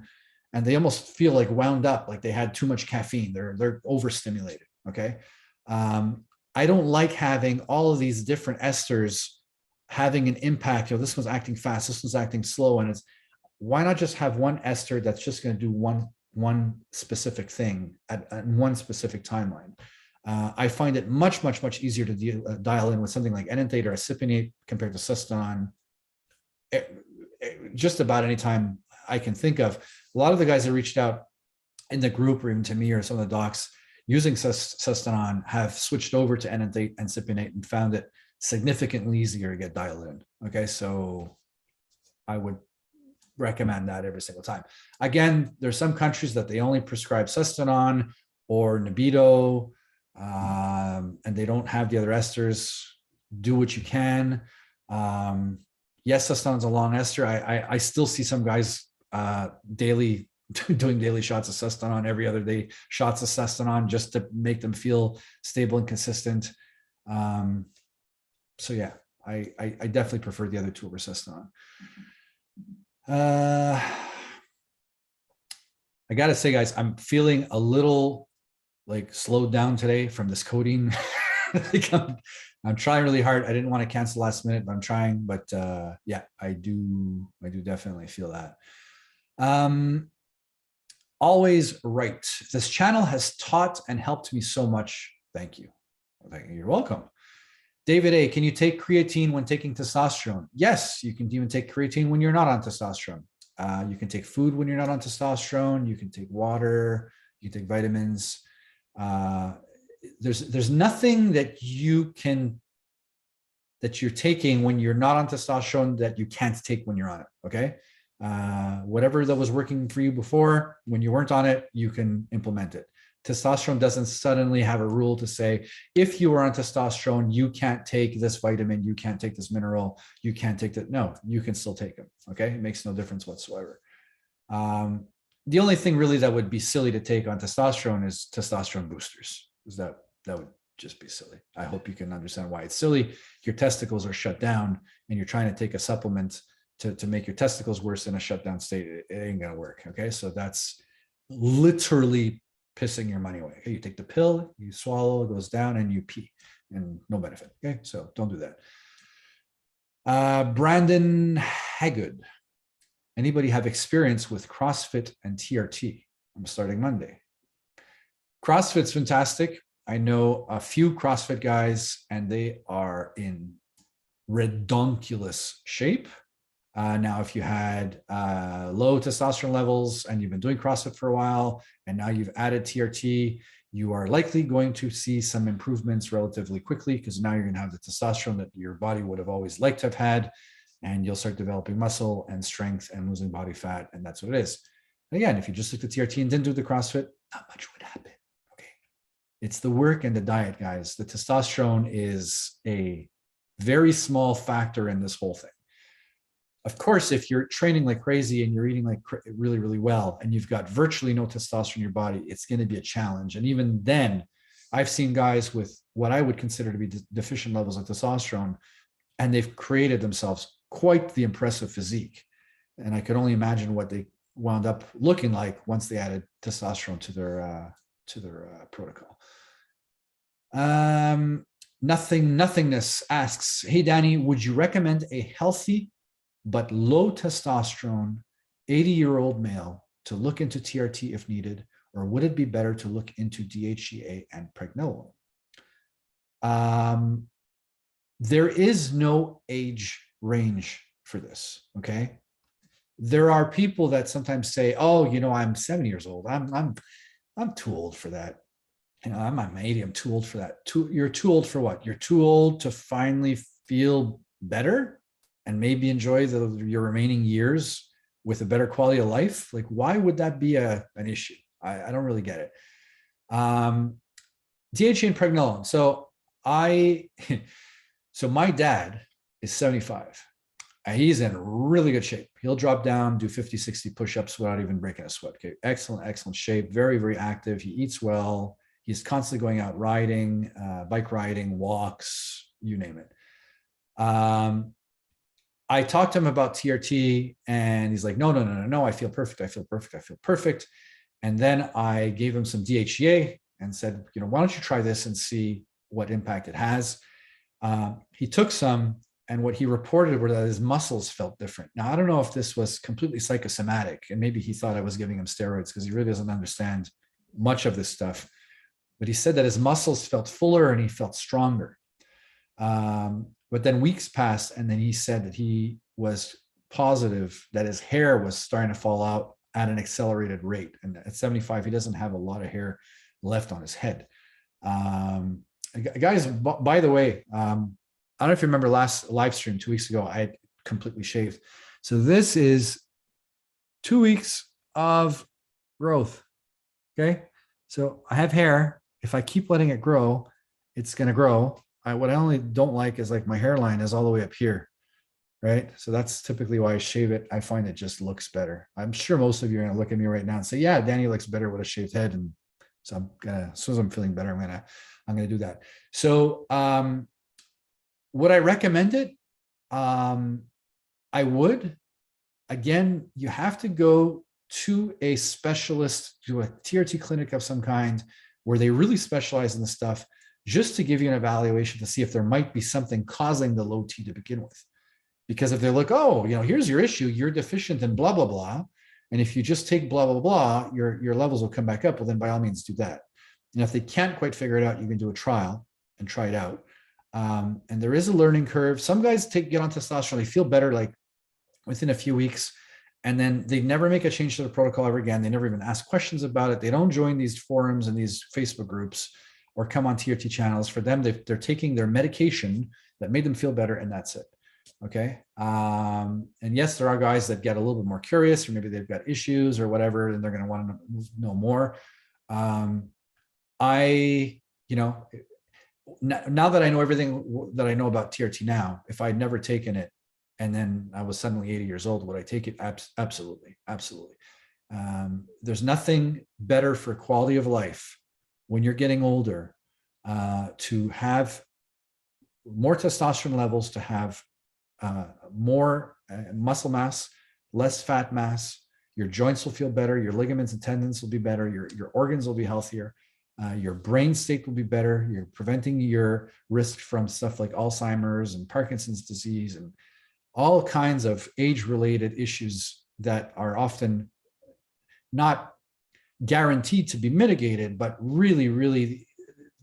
and they almost feel like wound up, like they had too much caffeine. They're overstimulated, okay? I don't like having all of these different esters having an impact. This one's acting fast, this one's acting slow, and why not just have one ester that's just going to do one specific thing at one specific timeline? I find it much easier to dial in with something like enanthate or acipinate compared to Sustanon. Just about any time I can think of. A lot of the guys that reached out in the group, or even to me or some of the docs using Sustanon, have switched over to enanthate and acipinate and found it significantly easier to get dialed in. Okay, so I would recommend that every single time. Again, there's some countries that they only prescribe Sustanon or libido, and they don't have the other esters. Do what you can. Yes, Sustanon's a long ester. I still see some guys daily doing daily shots of Sustanon, every other day shots of Sustanon, just to make them feel stable and consistent. So yeah, I definitely prefer the other two over Sustanon. I gotta say, guys, I'm feeling a little like slowed down today from this codeine. Like I'm trying really hard. I didn't want to cancel last minute, but I'm trying. But yeah, I do definitely feel that. Always right. This channel has taught and helped me so much. Thank you. You're welcome. David A, can you take creatine when taking testosterone? Yes, you can even take creatine when you're not on testosterone. You can take food when you're not on testosterone. You can take water. You can take vitamins. There's nothing that you're taking when you're not on testosterone that you can't take when you're on it. Okay. Whatever that was working for you before, when you weren't on it, you can implement it. Testosterone doesn't suddenly have a rule to say, if you are on testosterone, you can't take this vitamin, you can't take this mineral, you can't take that. No, you can still take them. Okay. It makes no difference whatsoever. The only thing really that would be silly to take on testosterone is testosterone boosters, because that would just be silly. I hope you can understand why it's silly. Your testicles are shut down and you're trying to take a supplement to make your testicles worse in a shutdown state. It ain't gonna work. Okay. So that's literally pissing your money away. Okay? You take the pill, you swallow, it goes down, and you pee, and no benefit. Okay, so don't do that. Brandon Haggard. Anybody have experience with CrossFit and TRT? I'm starting Monday. CrossFit's fantastic. I know a few CrossFit guys, and they are in redonkulous shape. Now, if you had low testosterone levels and you've been doing CrossFit for a while, and now you've added TRT, you are likely going to see some improvements relatively quickly, because now you're going to have the testosterone that your body would have always liked to have had, and you'll start developing muscle and strength and losing body fat, and that's what it is. And again, if you just took the TRT and didn't do the CrossFit, not much would happen. Okay, it's the work and the diet, guys. The testosterone is a very small factor in this whole thing. Of course, if you're training like crazy and you're eating like really, really well, and you've got virtually no testosterone in your body, it's going to be a challenge. And even then, I've seen guys with what I would consider to be deficient levels of testosterone, and they've created themselves quite the impressive physique. And I could only imagine what they wound up looking like once they added testosterone to their protocol. Nothingness asks, hey, Danny, would you recommend a healthy but low testosterone 80-year-old male to look into TRT if needed, or would it be better to look into DHEA and pregnenolone? There is no age range for this. Okay, there are people that sometimes say, "Oh, you know, I'm 70 years old. I'm too old for that. You know, I'm 80. I'm too old for that." You're too old for what? You're too old to finally feel better and maybe enjoy your remaining years with a better quality of life. Like, why would that be an issue? I don't really get it. DHEA and pregnenolone. So my dad is 75. He's in really good shape. He'll drop down, do 50, 60 push-ups without even breaking a sweat. Okay, excellent shape, very, very active. He eats well. He's constantly going out riding, bike riding, walks, you name it. I talked to him about TRT, and he's like, no, I feel perfect. And then I gave him some DHEA and said, you know, why don't you try this and see what impact it has? He took some, and what he reported were that his muscles felt different. Now, I don't know if this was completely psychosomatic, and maybe he thought I was giving him steroids because he really doesn't understand much of this stuff. But he said that his muscles felt fuller and he felt stronger. But then weeks passed, and then he said that he was positive that his hair was starting to fall out at an accelerated rate. And at 75, he doesn't have a lot of hair left on his head. Guys, by the way, I don't know if you remember last live stream 2 weeks ago, I had completely shaved. So this is 2 weeks of growth. Okay. So I have hair. If I keep letting it grow, it's going to grow. What I only don't like is like my hairline is all the way up here. Right. So that's typically why I shave it. I find it just looks better. I'm sure most of you are going to look at me right now and say, yeah, Danny looks better with a shaved head. And so I'm going to, as soon as I'm feeling better, I'm I'm going to do that. So would I recommend it? I would. Again, you have to go to a specialist, to a TRT clinic of some kind, where they really specialize in the stuff, just to give you an evaluation to see if there might be something causing the low T to begin with. Because if they look, oh, here's your issue, you're deficient in blah, blah, blah. And if you just take blah, blah, blah, your levels will come back up. Well, then by all means do that. And if they can't quite figure it out, you can do a trial and try it out. And there is a learning curve. Some guys get on testosterone, they feel better like within a few weeks, and then they never make a change to the protocol ever again. They never even ask questions about it. They don't join these forums and these Facebook groups or come on TRT channels. For them, they're taking their medication that made them feel better, and that's it. Okay. And yes, there are guys that get a little bit more curious, or maybe they've got issues or whatever, and they're going to want to know more. Now that I know everything that I know about TRT now, if I'd never taken it and then I was suddenly 80 years old, would I take it? Absolutely. Absolutely. There's nothing better for quality of life when you're getting older, to have more testosterone levels, to have more muscle mass, less fat mass. Your joints will feel better. Your ligaments and tendons will be better. Your organs will be healthier. Your brain state will be better. You're preventing your risk from stuff like Alzheimer's and Parkinson's disease and all kinds of age-related issues that are often not guaranteed to be mitigated, but really, really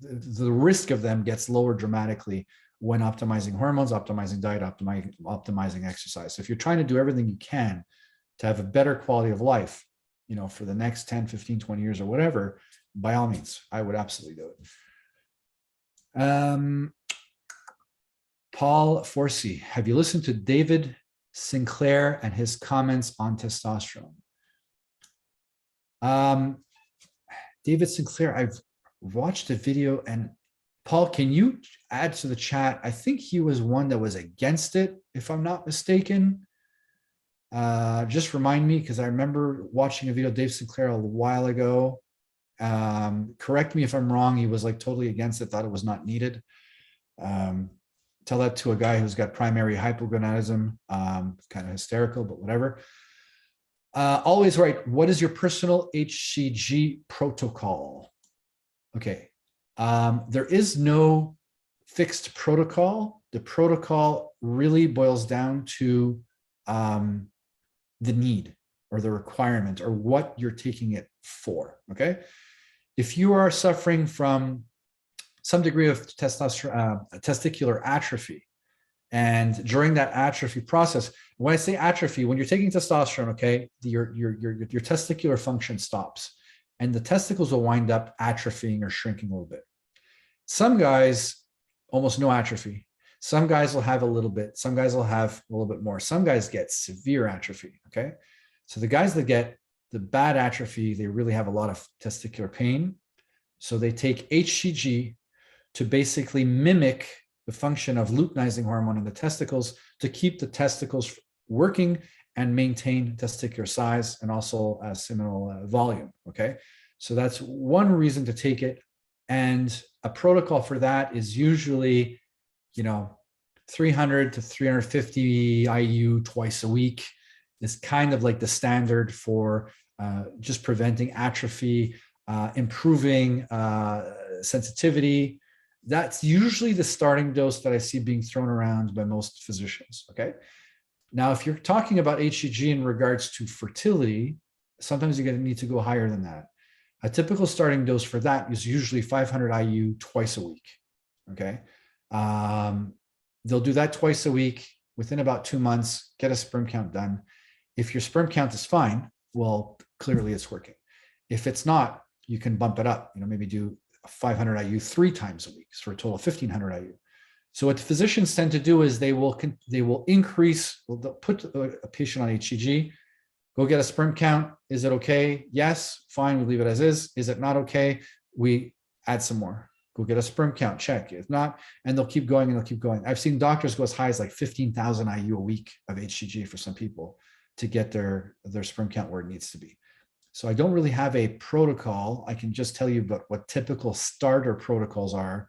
the risk of them gets lower dramatically when optimizing hormones, optimizing diet, optimizing exercise. So if you're trying to do everything you can to have a better quality of life, for the next 10, 15, 20 years or whatever, by all means, I would absolutely do it. Paul Forsey, have you listened to David Sinclair and his comments on testosterone? David Sinclair, I've watched a video, and Paul, can you add to the chat? I think he was one that was against it, if I'm not mistaken. Just remind me, because I remember watching a video of Dave Sinclair a while ago. Correct me if I'm wrong. He was like totally against it, thought it was not needed. Tell that to a guy who's got primary hypogonadism, kind of hysterical, but whatever. Always right. What is your personal HCG protocol? Okay. There is no fixed protocol. The protocol really boils down to the need or the requirement or what you're taking it for. Okay. If you are suffering from some degree of testicular atrophy, and during that atrophy process, when I say atrophy, when you're taking testosterone, okay, your testicular function stops, and the testicles will wind up atrophying or shrinking a little bit. Some guys, almost no atrophy. Some guys will have a little bit. Some guys will have a little bit more. Some guys get severe atrophy, okay? So the guys that get the bad atrophy, they really have a lot of testicular pain. So they take HCG to basically mimic the function of luteinizing hormone in the testicles to keep the testicles working and maintain testicular size and also seminal volume, okay? So that's one reason to take it. And a protocol for that is usually, 300 to 350 IU twice a week is kind of like the standard for just preventing atrophy, improving sensitivity. That's usually the starting dose that I see being thrown around by most physicians, okay? Now, if you're talking about HCG in regards to fertility, sometimes you're going to need to go higher than that. A typical starting dose for that is usually 500 IU twice a week, okay? They'll do that twice a week within about 2 months, get a sperm count done. If your sperm count is fine, well, clearly it's working. If it's not, you can bump it up, maybe do 500 IU 3 times a week for a total of 1500 IU. So what physicians tend to do is they will increase, they'll put a patient on HCG, go get a sperm count. Is it okay? Yes, fine, we leave it as is. Is it not okay? We add some more. Go get a sperm count, check. If not, and they'll keep going and they'll keep going. I've seen doctors go as high as like 15,000 IU a week of HCG for some people to get their sperm count where it needs to be. So I don't really have a protocol. I can just tell you about what typical starter protocols are.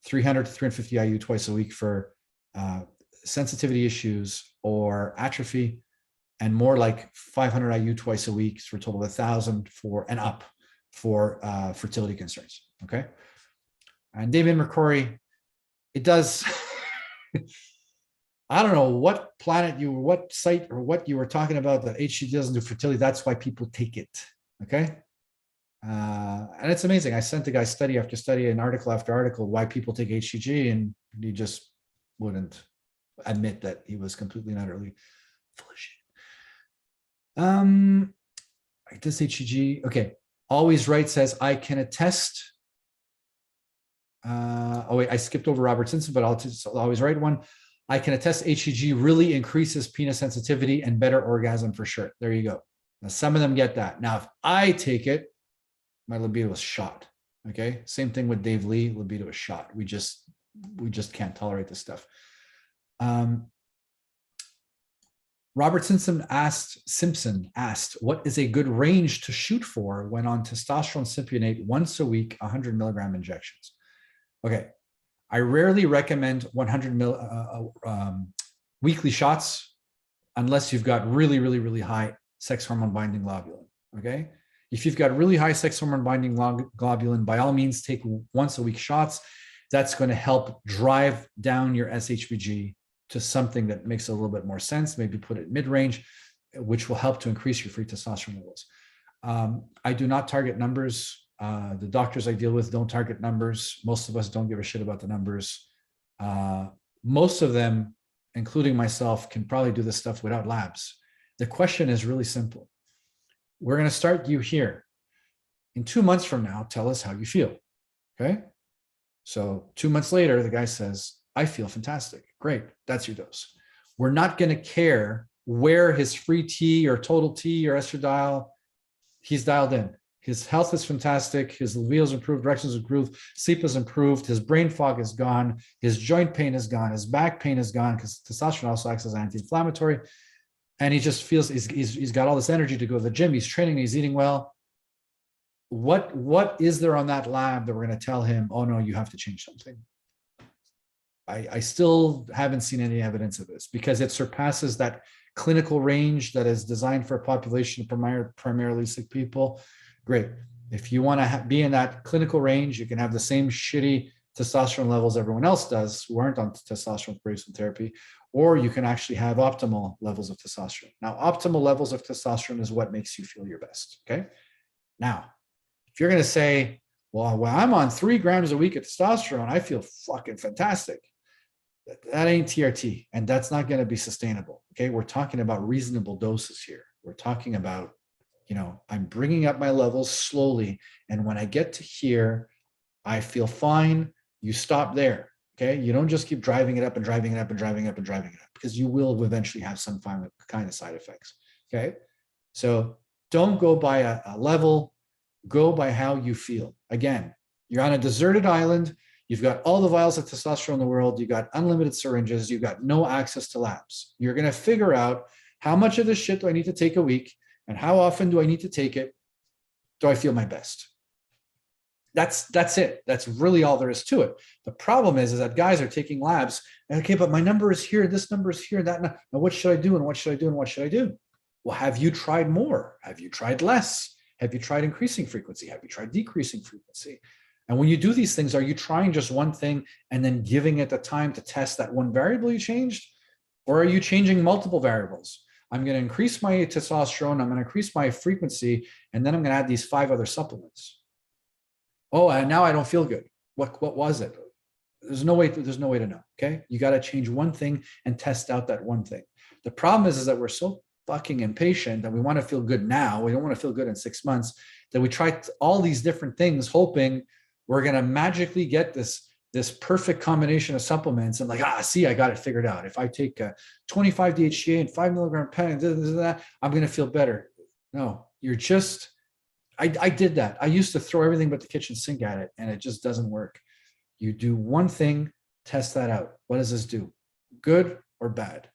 300 to 350 IU twice a week for sensitivity issues or atrophy, and more like 500 IU twice a week for a total of 1,000 for and up for fertility concerns. Okay. And David McCrory, it does. I don't know what planet what site or what you were talking about that HCG doesn't do fertility. That's why people take it. Okay. And it's amazing. I sent the guy study after study and article after article why people take HCG, and he just wouldn't admit that he was completely and utterly full of shit. This HCG, okay. Always Right says, I can attest. Oh wait, I skipped over Robert Simpson, but I'll just Always Right one. I can attest HCG really increases penis sensitivity and better orgasm for sure. There you go. Now, some of them get that. Now, if I take it, my libido is shot. Okay. Same thing with Dave Lee. Libido is shot. We just can't tolerate this stuff. Robert Simpson asked, what is a good range to shoot for when on testosterone cypionate once a week, 100 milligram injections? Okay. I rarely recommend 100 weekly shots unless you've got really, really, really high sex hormone binding globulin. Okay. If you've got really high sex hormone binding globulin, by all means, take once a week shots. That's going to help drive down your SHBG to something that makes a little bit more sense. Maybe put it mid-range, which will help to increase your free testosterone levels. I do not target numbers. The doctors I deal with don't target numbers. Most of us don't give a shit about the numbers. Most of them, including myself, can probably do this stuff without labs. The question is really simple. We're going to start you here. In 2 months from now, tell us how you feel. Okay? So 2 months later, the guy says, I feel fantastic. Great. That's your dose. We're not going to care where his free T or total T or estradiol, he's dialed in. His health is fantastic. His libido is improved, erections improved, sleep is improved. His brain fog is gone. His joint pain is gone. His back pain is gone because testosterone also acts as anti-inflammatory. And he just feels he's got all this energy to go to the gym. He's training, he's eating well. What is there on that lab that we're going to tell him, oh no, you have to change something? I still haven't seen any evidence of this because it surpasses that clinical range that is designed for a population of primarily sick people. Great. If you want to be in that clinical range, you can have the same shitty testosterone levels everyone else does who aren't on testosterone replacement therapy, or you can actually have optimal levels of testosterone. Now, optimal levels of testosterone is what makes you feel your best. Okay. Now, if you're going to say, well, when I'm on 3 grams a week of testosterone, I feel fucking fantastic. That ain't TRT, and that's not going to be sustainable. Okay. We're talking about reasonable doses here. We're talking about, I'm bringing up my levels slowly. And when I get to here, I feel fine. You stop there. Okay. You don't just keep driving it up and driving it up and driving it up and driving it up, because you will eventually have some kind of side effects. Okay. So don't go by a level, go by how you feel. Again, you're on a deserted island. You've got all the vials of testosterone in the world. You've got unlimited syringes. You've got no access to labs. You're going to figure out how much of this shit do I need to take a week, and how often do I need to take it? Do I feel my best? That's it. That's really all there is to it. The problem is that guys are taking labs and, okay, but my number is here, this number is here, that. Now what should I do? And what should I do? And what should I do? Well, have you tried more? Have you tried less? Have you tried increasing frequency? Have you tried decreasing frequency? And when you do these things, are you trying just one thing and then giving it the time to test that one variable you changed? Or are you changing multiple variables? I'm going to increase my testosterone, I'm going to increase my frequency, and then I'm going to add these 5 other supplements. Oh, and now I don't feel good. What was it? There's no way to know. Okay. You got to change one thing and test out that one thing. The problem is that we're so fucking impatient that we want to feel good now. We don't want to feel good in 6 months, that we try all these different things, hoping we're going to magically get this perfect combination of supplements and see, I got it figured out. If I take 25 DHEA and 5 milligram pen and that, I'm going to feel better. No, you're just, I did that. I used to throw everything but the kitchen sink at it, and it just doesn't work. You do one thing, test that out. What does this do? Good or bad?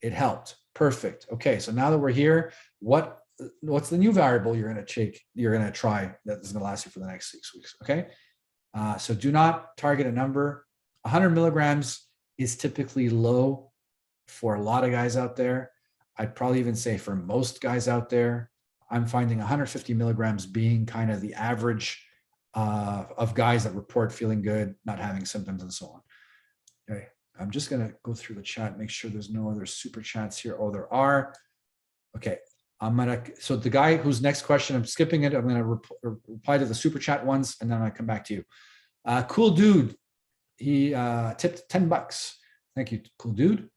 It helped. Perfect. Okay, so now that we're here, what what's the new variable you're going to try that is going to last you for the next 6 weeks. Okay. So do not target a number. 100 milligrams is typically low for a lot of guys out there. I'd probably even say for most guys out there, I'm finding 150 milligrams being kind of the average of guys that report feeling good, not having symptoms, and so on. Okay, I'm just going to go through the chat, make sure there's no other super chats here. Oh, there are. Okay, so the guy whose next question, I'm skipping it. I'm going to reply to the super chat ones, and then I'm going to come back to you. Cool dude, he tipped $10. Thank you, cool dude.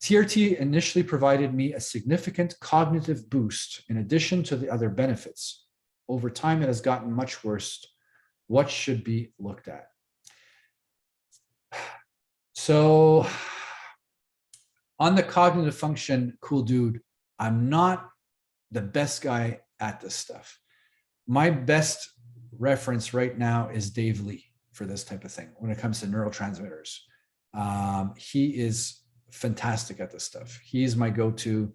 TRT initially provided me a significant cognitive boost in addition to the other benefits. Over time, it has gotten much worse. What should be looked at? So on the cognitive function, cool dude, I'm not the best guy at this stuff. My best reference right now is Dave Lee for this type of thing when it comes to neurotransmitters. He is fantastic at this stuff. He's my go-to.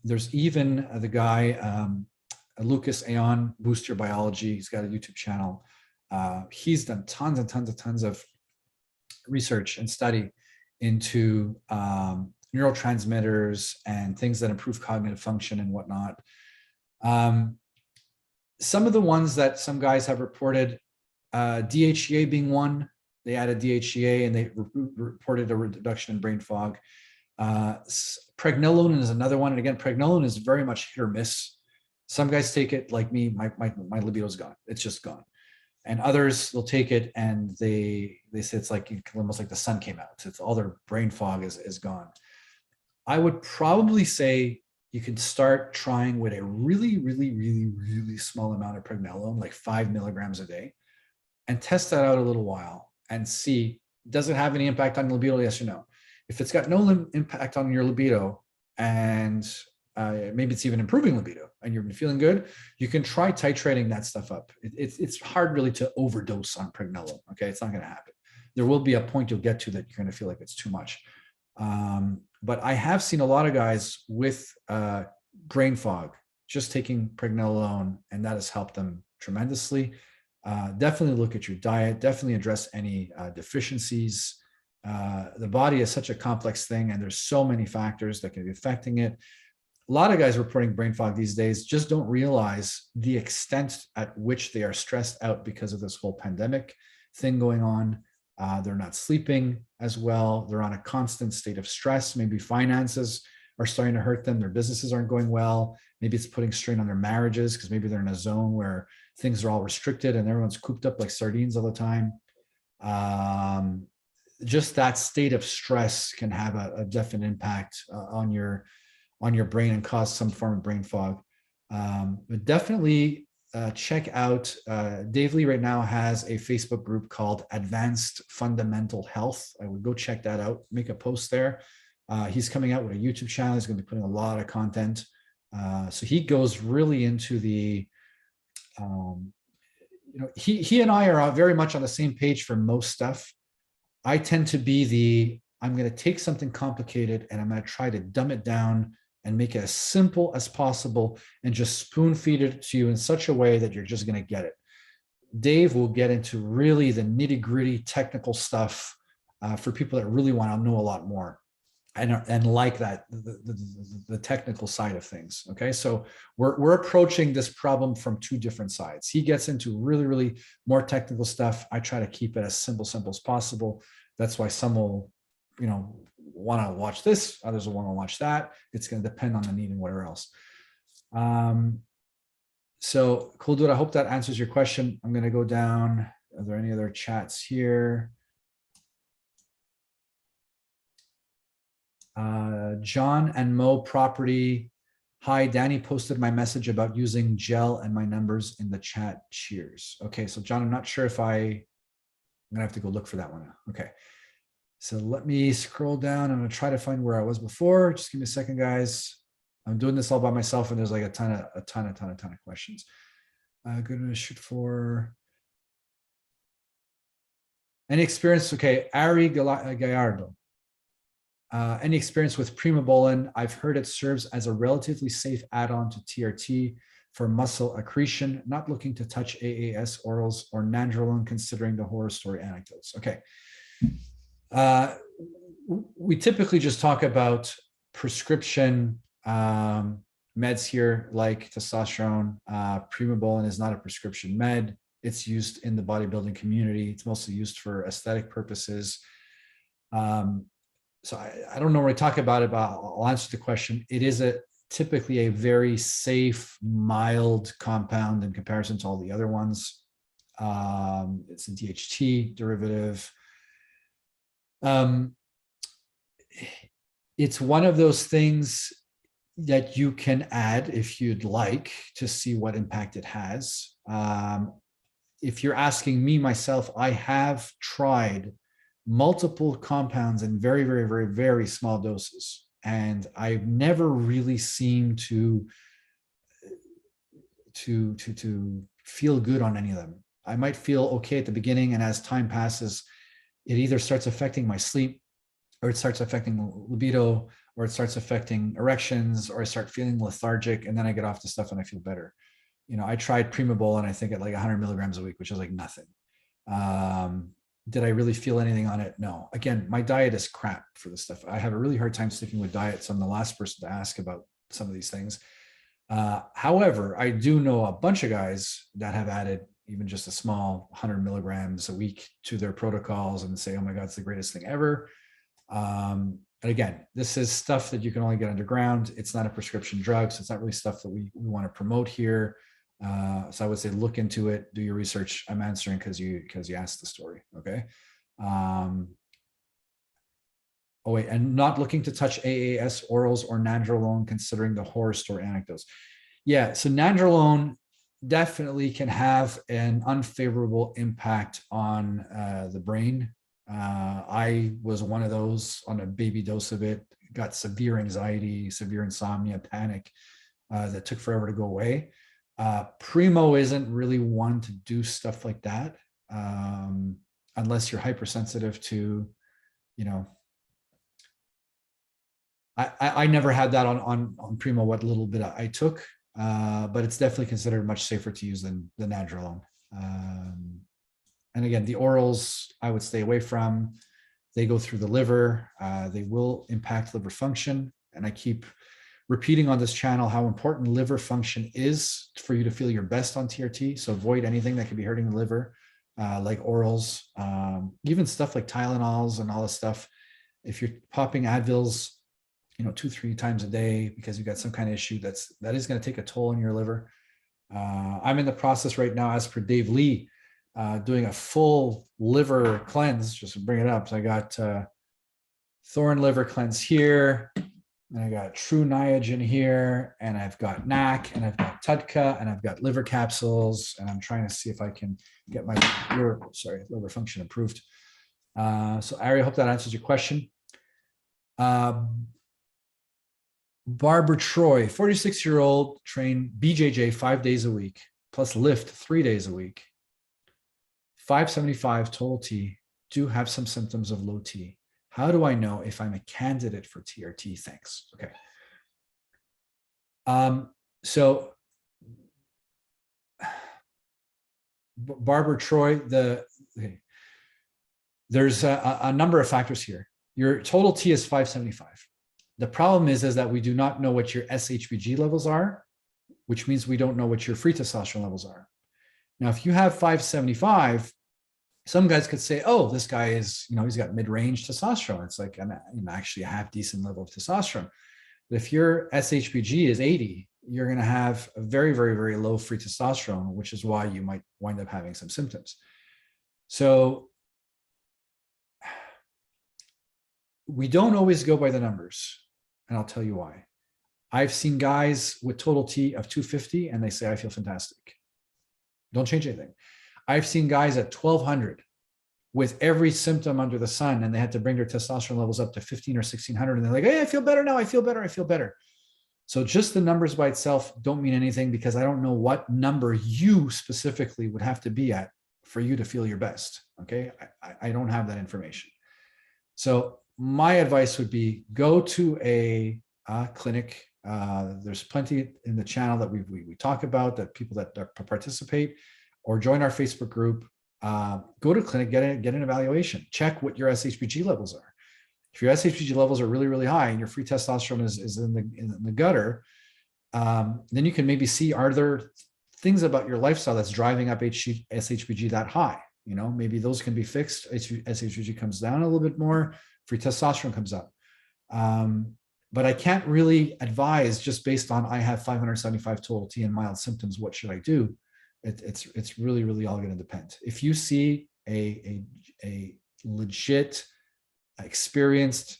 There's even the guy, Lucas Aon, Boost Your Biology. He's got a YouTube channel. He's done tons and tons of research and study into neurotransmitters and things that improve cognitive function and whatnot. Some of the ones that some guys have reported, DHEA being one. They added DHEA and they reported a reduction in brain fog. Pregnenolone is another one. And again, pregnenolone is very much hit or miss. Some guys take it like me, my libido's gone. It's just gone. And others, they'll take it and they say it's like almost like the sun came out. It's all their brain fog is gone. I would probably say you could start trying with a really small amount of pregnenolone, like 5 milligrams a day, and test that out a little while and see, does it have any impact on libido, yes or no? If it's got no impact on your libido and maybe it's even improving libido and you're feeling good, you can try titrating that stuff up. It's hard really to overdose on pregnenolone, okay? It's not gonna happen. There will be a point you'll get to that you're gonna feel like it's too much. But I have seen a lot of guys with brain fog just taking pregnenolone, and that has helped them tremendously. Definitely look at your diet, definitely address any deficiencies. The body is such a complex thing and there's so many factors that can be affecting it. A lot of guys reporting brain fog these days just don't realize the extent at which they are stressed out because of this whole pandemic thing going on. They're not sleeping as well. They're on a constant state of stress. Maybe finances are starting to hurt them. Their businesses aren't going well. Maybe it's putting strain on their marriages because maybe they're in a zone where things are all restricted and everyone's cooped up like sardines all the time. Just that state of stress can have a definite impact on your brain and cause some form of brain fog. But definitely check out, Dave Lee right now has a Facebook group called Advanced Fundamental Health. I would go check that out, make a post there. He's coming out with a YouTube channel. He's going to be putting a lot of content. So he goes really into the, he and I are very much on the same page for most stuff. I tend to be I'm going to take something complicated and I'm going to try to dumb it down and make it as simple as possible and just spoon feed it to you in such a way that you're just going to get it. Dave will get into really the nitty gritty technical stuff for people that really want to know a lot more and like that, the technical side of things. Okay. So we're approaching this problem from two different sides. He gets into really more technical stuff. I try to keep it as simple as possible. That's why some will, want to watch this, others will want to watch that. It's going to depend on the need and whatever else. So cool, dude. I hope that answers your question. I'm going to go down. Are there any other chats here? John and Mo Property. Hi, Danny posted my message about using gel and my numbers in the chat. Cheers. Okay, so John, I'm not sure if I'm going to have to go look for that one now. Okay. So let me scroll down. I'm going to try to find where I was before. Just give me a second, guys. I'm doing this all by myself, and there's like a ton of questions. Gonna shoot for any experience. Okay, Ari Gallardo. Any experience with Primobolan? I've heard it serves as a relatively safe add-on to TRT for muscle accretion, not looking to touch AAS orals or Nandrolone, considering the horror story anecdotes. Okay. We typically just talk about prescription meds here, like testosterone. Primobolan is not a prescription med. It's used in the bodybuilding community. It's mostly used for aesthetic purposes. So I don't know when I talk about it, but I'll answer the question. It is typically a very safe, mild compound in comparison to all the other ones. It's a DHT derivative. It's one of those things that you can add if you'd like to see what impact it has. If you're asking me myself, I have tried multiple compounds in very, very, very, very small doses, and I've never really seemed to feel good on any of them. I might feel okay at the beginning, and as time passes, it either starts affecting my sleep, or it starts affecting libido, or it starts affecting erections, or I start feeling lethargic, and then I get off the stuff and I feel better. You know, I tried Primobolan, I think at like 100 milligrams a week, which is like nothing. Did I really feel anything on it? No. Again, my diet is crap for this stuff. I have a really hard time sticking with diet, so I'm the last person to ask about some of these things. However, I do know a bunch of guys that have added even just a small 100 milligrams a week to their protocols and say, oh my God, it's the greatest thing ever. And again, this is stuff that you can only get underground. It's not a prescription drug, so it's not really stuff that we want to promote here. So I would say look into it, do your research. I'm answering because you asked the story. Okay. Oh wait, and not looking to touch AAS orals or Nandrolone, considering the horror story anecdotes. Yeah, so Nandrolone definitely can have an unfavorable impact on the brain. I was one of those on a baby dose of it, got severe anxiety, severe insomnia, panic that took forever to go away. Primo isn't really one to do stuff like that unless you're hypersensitive to, you know, I never had that on Primo, what little bit I took, but it's definitely considered much safer to use than the Nandrolone. And again, the orals I would stay away from. They go through the liver. They will impact liver function. And I keep repeating on this channel how important liver function is for you to feel your best on TRT. So avoid anything that could be hurting the liver, like orals, even stuff like Tylenols and all this stuff. If you're popping Advils, 2-3 times a day because you've got some kind of issue, that is going to take a toll on your liver. I'm in the process right now, as per Dave Lee, doing a full liver cleanse, just to bring it up. So I got Thorn liver cleanse here, and I got True Niagen here, and I've got NAC, and I've got TUDCA, and I've got liver capsules, and I'm trying to see if I can get my liver function improved. So Ari, I hope that answers your question. Barbara Troy, 46-year-old, train BJJ 5 days a week, plus lift 3 days a week. 575 total T, do have some symptoms of low T. How do I know if I'm a candidate for TRT? Thanks. Okay. So Barbara Troy, there's a number of factors here. Your total T is 575. The problem is that we do not know what your SHBG levels are, which means we don't know what your free testosterone levels are. Now, if you have 575, some guys could say, oh, this guy is, he's got mid-range testosterone. It's like actually a half decent level of testosterone. But if your SHBG is 80, you're going to have a very, very, very low free testosterone, which is why you might wind up having some symptoms. So we don't always go by the numbers. And I'll tell you why. I've seen guys with total T of 250 and they say, I feel fantastic. Don't change anything. I've seen guys at 1200 with every symptom under the sun, and they had to bring their testosterone levels up to 15 or 1600. And they're like, hey, I feel better now. I feel better. I feel better. So just the numbers by itself don't mean anything, because I don't know what number you specifically would have to be at for you to feel your best. Okay. I don't have that information. So my advice would be go to a clinic. There's plenty in the channel that we talk about, that people that participate, or join our Facebook group. Go to clinic, get an evaluation, check what your SHBG levels are. If your SHBG levels are really, really high and your free testosterone is in the gutter, then you can maybe see, are there things about your lifestyle that's driving up SHBG that high? You know, maybe those can be fixed. SHBG comes down a little bit more, free testosterone comes up. But I can't really advise just based on I have 575 total T and mild symptoms, what should I do? It's really, really all going to depend. If you see a legit, experienced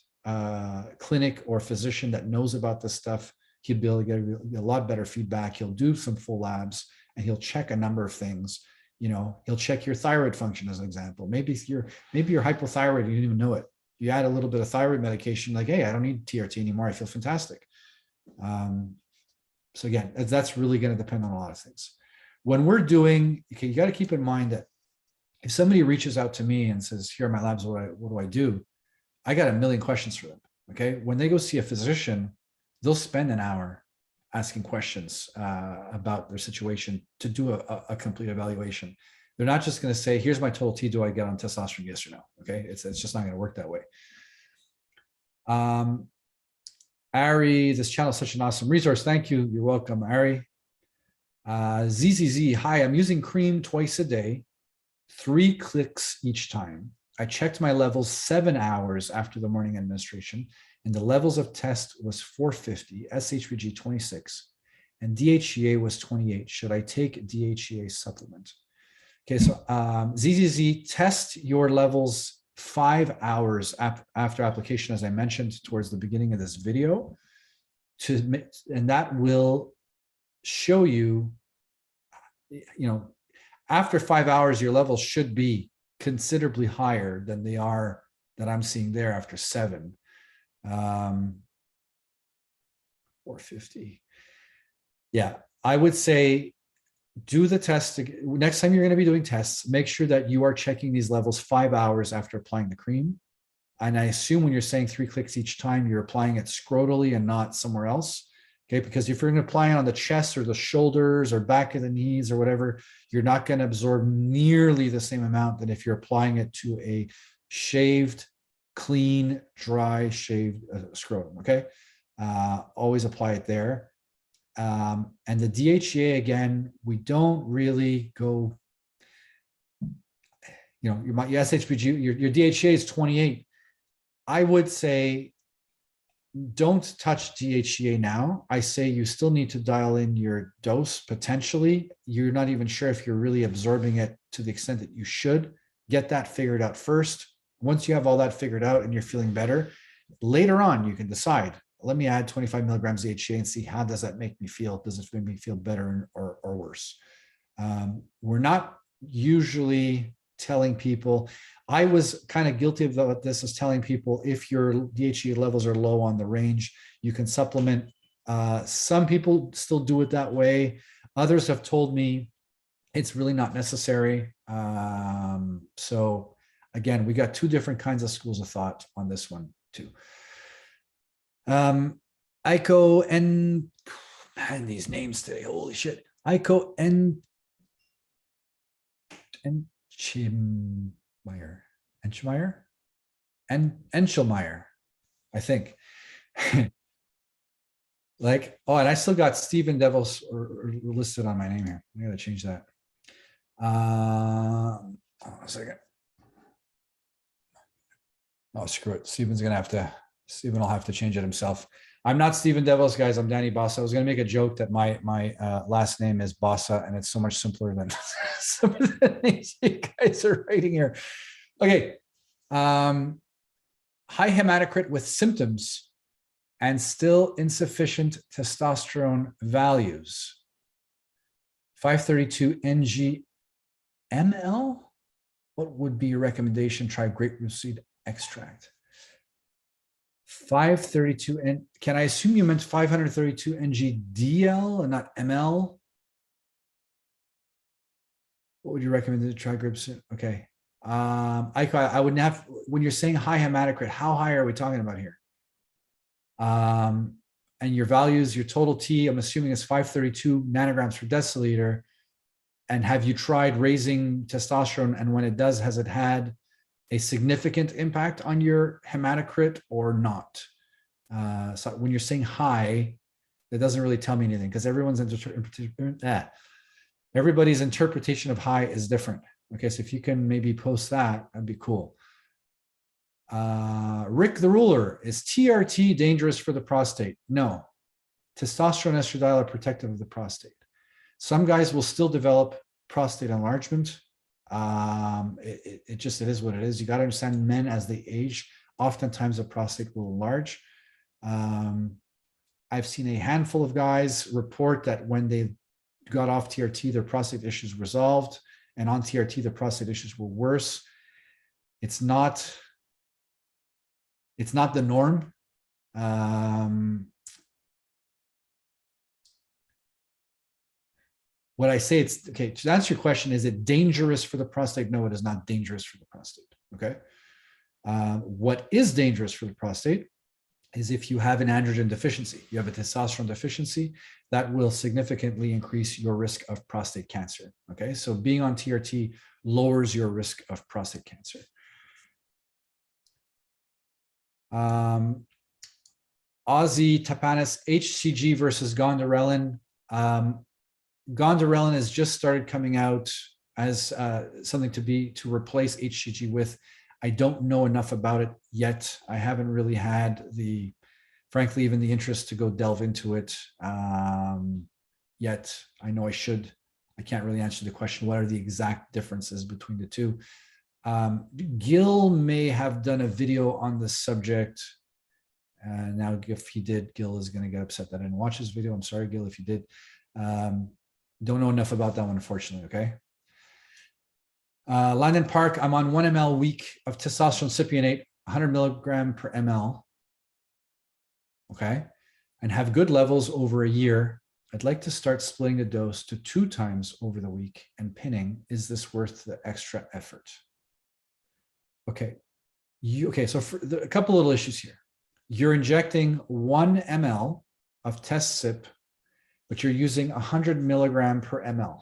clinic or physician that knows about this stuff, he'll be able to get a lot better feedback. He'll do some full labs and he'll check a number of things. You know, he'll check your thyroid function as an example. Maybe you're hypothyroid, you didn't even know it. You add a little bit of thyroid medication, like, hey, I don't need TRT anymore, I feel fantastic. So again, that's really going to depend on a lot of things. When we're doing, okay, you got to keep in mind that if somebody reaches out to me and says, here are my labs, what do I do? I got a million questions for them. Okay. When they go see a physician, they'll spend an hour asking questions about their situation to do a complete evaluation. They're not just going to say, here's my total T, do I get on testosterone, yes or no? Okay. It's just not going to work that way. Ari, this channel is such an awesome resource. Thank you. You're welcome, Ari. ZZZ, hi, I'm using cream twice a day, 3 clicks each time. I checked my levels 7 hours after the morning administration, and the levels of test was 450, SHBG 26, and DHEA was 28. Should I take DHEA supplement? Okay, so ZZZ, test your levels 5 hours after application, as I mentioned towards the beginning of this video, and that will show you, you know, after 5 hours, your levels should be considerably higher than they are that I'm seeing there after 7. 450. Yeah, I would say do the test. Next time you're going to be doing tests, make sure that you are checking these levels 5 hours after applying the cream. And I assume when you're saying 3 clicks each time, you're applying it scrotally and not somewhere else. Okay, because if you're going to apply it on the chest or the shoulders or back of the knees or whatever, you're not going to absorb nearly the same amount than if you're applying it to a shaved, clean, dry, shaved scrotum. Okay, always apply it there. And the DHEA, again, we don't really go, you know, your SHBG, your DHEA is 28. I would say don't touch DHEA now. I say you still need to dial in your dose potentially. You're not even sure if you're really absorbing it to the extent that you should. Get that figured out first. Once you have all that figured out and you're feeling better, later on you can decide, let me add 25 milligrams DHEA and see how does that make me feel. Does it make me feel better or worse? We're not usually telling people, I was kind of guilty of this, is telling people if your DHEA levels are low on the range, you can supplement. Some people still do it that way. Others have told me it's really not necessary. So again, we got 2 different kinds of schools of thought on this one too. Aiko and these names today, holy shit. Aiko and Enschelmeyer, I think. Like, oh, and I still got Stephen Devils listed on my name here. I gotta change that. Hold on a second. Oh, screw it. Stephen will have to change it himself. I'm not Stephen Devils, guys. I'm Danny Bossa. I was going to make a joke that my last name is Bossa, and it's so much simpler than some of the names you guys are writing here. Okay. High hematocrit with symptoms and still insufficient testosterone values. 532 ng ml. What would be your recommendation? Try grapefruit seed extract. 532, and can I assume you meant 532 ng-DL and not ml? What would you recommend to try grapefruit? Okay. I would have, when you're saying high hematocrit, how high are we talking about here? And your values, your total T, I'm assuming is 532 nanograms per deciliter. And have you tried raising testosterone? And when it does, has it had a significant impact on your hematocrit or not? So when you're saying high, that doesn't really tell me anything because everybody's interpretation of high is different. Okay, so if you can maybe post that, that'd be cool. Rick the Ruler, is TRT dangerous for the prostate? No. Testosterone and estradiol are protective of the prostate. Some guys will still develop prostate enlargement. It is what it is. You got to understand, men as they age, oftentimes the prostate will enlarge. I've seen a handful of guys report that when they got off TRT, their prostate issues resolved, and on TRT, the prostate issues were worse. It's not the norm. What I say, it's okay. To answer your question, is it dangerous for the prostate? No, it is not dangerous for the prostate. Okay. What is dangerous for the prostate is if you have an androgen deficiency, you have a testosterone deficiency, that will significantly increase your risk of prostate cancer. Okay, so being on TRT lowers your risk of prostate cancer. Ozzy Tapanis, HCG versus Gonadorelin. Gonadorelin has just started coming out as something to replace HCG with. I don't know enough about it yet. I haven't really had frankly, even the interest to go delve into it yet. I know I should. I can't really answer the question, what are the exact differences between the two? Gil may have done a video on this subject. Now, if he did, Gil is going to get upset that I didn't watch his video. I'm sorry, Gil, if you did. Don't know enough about that one, unfortunately, okay? Landon Park, I'm on 1 ml week of testosterone cypionate, 100 milligram per ml, okay, and have good levels over a year. I'd like to start splitting the dose to 2 times over the week and pinning. Is this worth the extra effort? Okay, so for a couple little issues here. You're injecting 1 ml of test sip, but you're using 100 milligram per ml.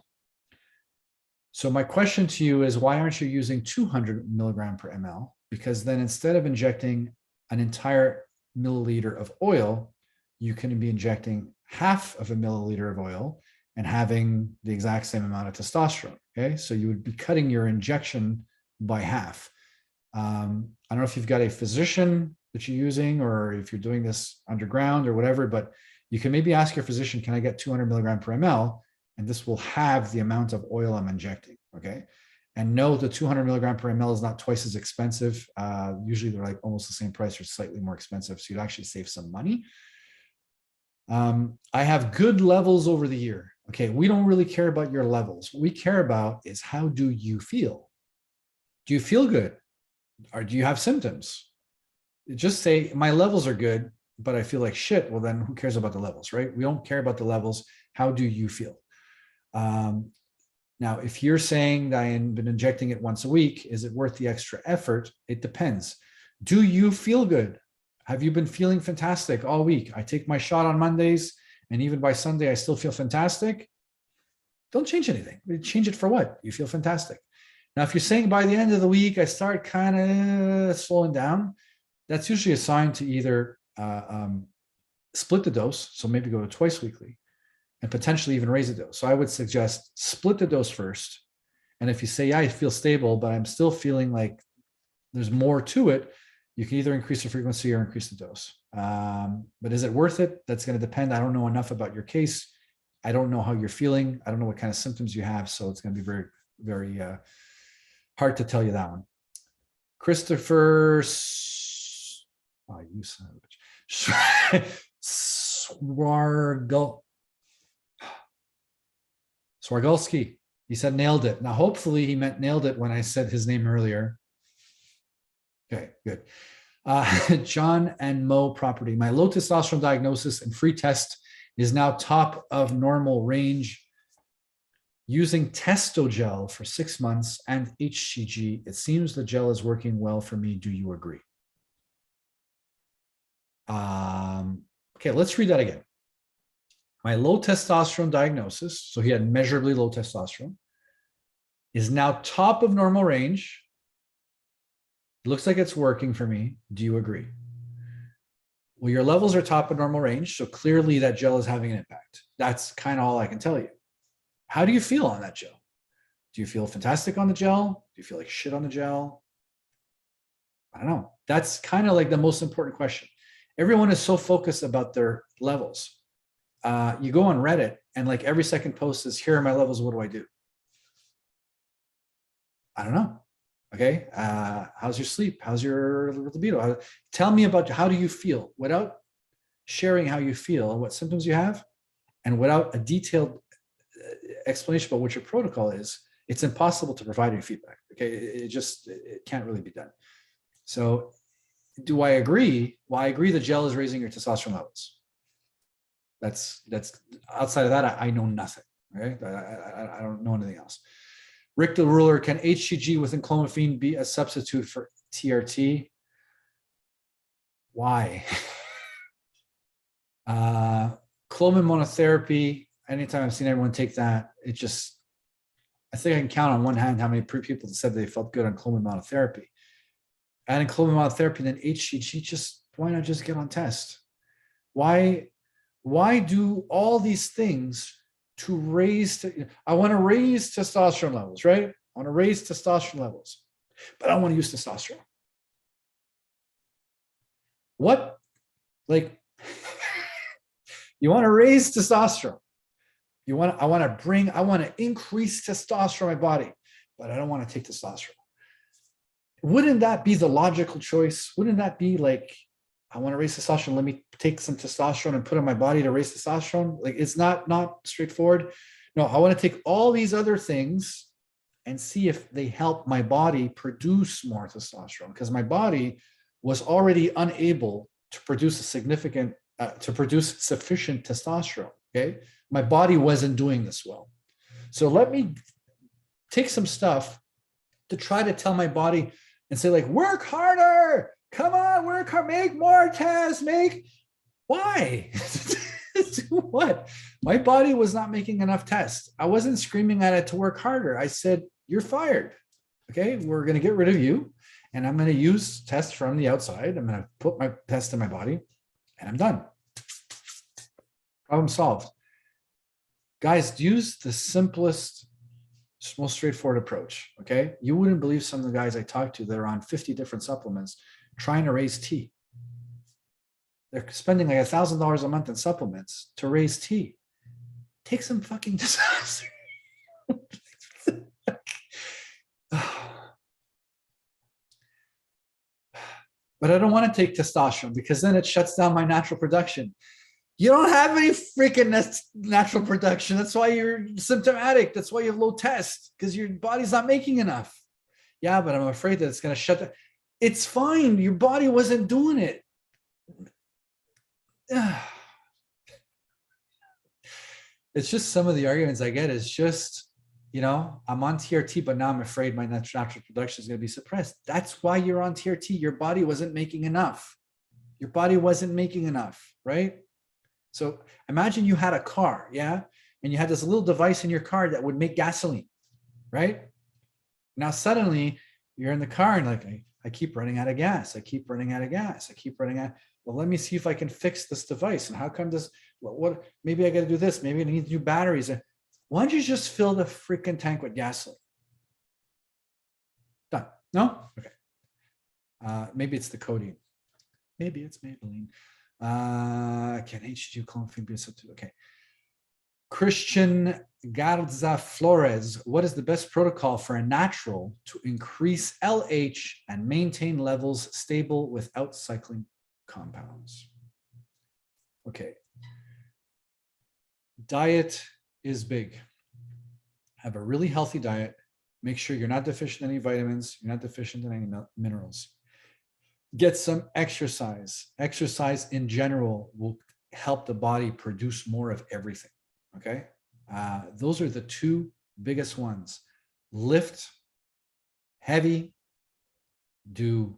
So my question to you is, why aren't you using 200 milligram per ml? Because then instead of injecting an entire milliliter of oil, you can be injecting half of a milliliter of oil and having the exact same amount of testosterone, okay? So you would be cutting your injection by half. I don't know if you've got a physician that you're using or if you're doing this underground or whatever, but you can maybe ask your physician, can I get 200 milligram per ml? And this will have the amount of oil I'm injecting, okay? And no, the 200 milligram per ml is not twice as expensive. Usually they're like almost the same price or slightly more expensive. So you'd actually save some money. I have good levels over the year. Okay, we don't really care about your levels. What we care about is, how do you feel? Do you feel good? Or do you have symptoms? Just say, my levels are good, but I feel like shit. Well, then who cares about the levels, right? We don't care about the levels. How do you feel? Now, if you're saying that I've been injecting it once a week, is it worth the extra effort? It depends. Do you feel good? Have you been feeling fantastic all week? I take my shot on Mondays, and even by Sunday, I still feel fantastic. Don't change anything. Change it for what? You feel fantastic. Now, if you're saying by the end of the week, I start kind of slowing down, that's usually a sign to either split the dose, so maybe go to twice weekly, and potentially even raise the dose. So I would suggest split the dose first. And if you say, yeah, I feel stable, but I'm still feeling like there's more to it, you can either increase the frequency or increase the dose. But is it worth it? That's going to depend. I don't know enough about your case. I don't know how you're feeling. I don't know what kind of symptoms you have. So it's going to be very, very hard to tell you that one. Christopher, oh, you son of a bitch. Swargolski, he said nailed it. Now, hopefully he meant nailed it when I said his name earlier. Okay, good. John and Mo property. My low testosterone diagnosis and free test is now top of normal range. Using Testogel for 6 months and HCG, it seems the gel is working well for me. Do you agree? Okay, let's read that again. My low testosterone diagnosis, so he had measurably low testosterone, is now top of normal range. Looks like it's working for me. Do you agree? Well, your levels are top of normal range, so clearly that gel is having an impact. That's kind of all I can tell you. How do you feel on that gel? Do you feel fantastic on the gel? Do you feel like shit on the gel? I don't know. That's kind of like the most important question. Everyone is so focused about their levels. You go on Reddit and like every second post is, here are my levels, what do I do? I don't know. Okay. How's your sleep? How's your libido? Tell me about how do you feel without sharing how you feel and what symptoms you have, and without a detailed explanation about what your protocol is. It's impossible to provide any feedback. Okay. It can't really be done. So do I agree? Well, I agree the gel is raising your testosterone levels. That's outside of that, I know nothing. Okay. I don't know anything else. Rick the Ruler, can HCG with clomiphene be a substitute for TRT? Why? Clomid monotherapy, anytime I've seen everyone take that, it just, I think I can count on one hand how many people said they felt good on clomid monotherapy. Adding clomid monotherapy, then HCG, just why not just get on test? Why do all these things to raise, I want to raise testosterone levels, right? I want to raise testosterone levels, but I don't want to use testosterone. What? Like, you want to raise testosterone. I want to increase testosterone in my body, but I don't want to take testosterone. Wouldn't that be the logical choice? Wouldn't that be like, I want to raise testosterone, let me take some testosterone and put in my body to raise testosterone? Like, it's not straightforward. No, I want to take all these other things and see if they help my body produce more testosterone, because my body was already unable to produce sufficient testosterone. Okay, my body wasn't doing this well. So let me take some stuff to try to tell my body and say, like, work harder. Come on, work hard, make more tests, why? What? My body was not making enough tests. I wasn't screaming at it to work harder. I said, you're fired. Okay, we're going to get rid of you, and I'm going to use tests from the outside. I'm going to put my test in my body, and I'm done. Problem solved. Guys, use the simplest, most straightforward approach. Okay, you wouldn't believe some of the guys I talk to that are on 50 different supplements trying to raise T. They're spending like $1,000 a month in supplements to raise T. Take some fucking testosterone. But I don't want to take testosterone because then it shuts down my natural production. You don't have any freaking natural production. That's why you're symptomatic. That's why you have low test, because your body's not making enough. Yeah, but I'm afraid that it's going to shut down. It's fine. Your body wasn't doing it. It's just some of the arguments I get is just, I'm on TRT, but now I'm afraid my natural production is going to be suppressed. That's why you're on TRT. Your body wasn't making enough. Your body wasn't making enough, right? So imagine you had a car, yeah? And you had this little device in your car that would make gasoline, right? Now suddenly you're in the car and like, I keep running out of gas. I keep running out of gas. I keep running out. Well, let me see if I can fix this device. And how come this, what maybe I got to do this. Maybe I need new batteries. Why don't you just fill the freaking tank with gasoline? Done. No? Okay. Maybe it's the codeine. Maybe it's Maybelline. Can HG clomiphene be a substitute? Okay. Christian Garza Flores, what is the best protocol for a natural to increase LH and maintain levels stable without cycling compounds? Okay. Diet is big. Have a really healthy diet. Make sure you're not deficient in any vitamins. You're not deficient in any minerals. Get some exercise. Exercise in general will help the body produce more of everything. Okay. Those are the two biggest ones: lift heavy, do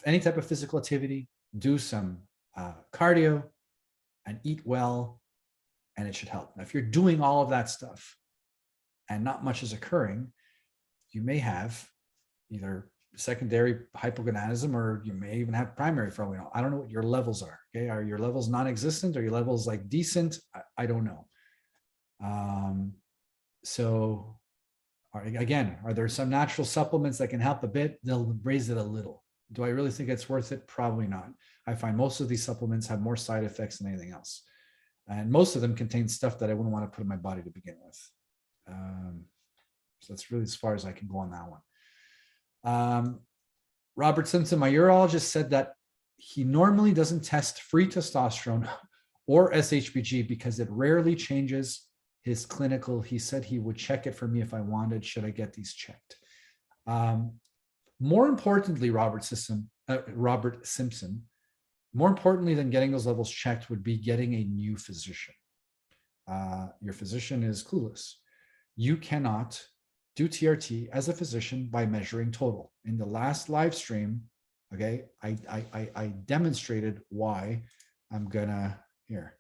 any type of physical activity, do some cardio, and eat well, and it should help. Now, if you're doing all of that stuff and not much is occurring, you may have either secondary hypogonadism, or you may even have primary for all we know. I don't know what your levels are. Okay, are your levels non-existent? Are your levels like decent? I don't know. So again, are there some natural supplements that can help a bit? They'll raise it a little. Do I really think it's worth it? Probably not. I find most of these supplements have more side effects than anything else. And most of them contain stuff that I wouldn't want to put in my body to begin with. So that's really as far as I can go on that one. Robert Simpson, my urologist, said that he normally doesn't test free testosterone or SHBG because it rarely changes his clinical. He said he would check it for me if I wanted. Should I get these checked? More importantly, Robert Simpson, more importantly than getting those levels checked would be getting a new physician. Your physician is clueless. You cannot do TRT as a physician by measuring total. In the last live stream, okay, I demonstrated why. I'm gonna, here,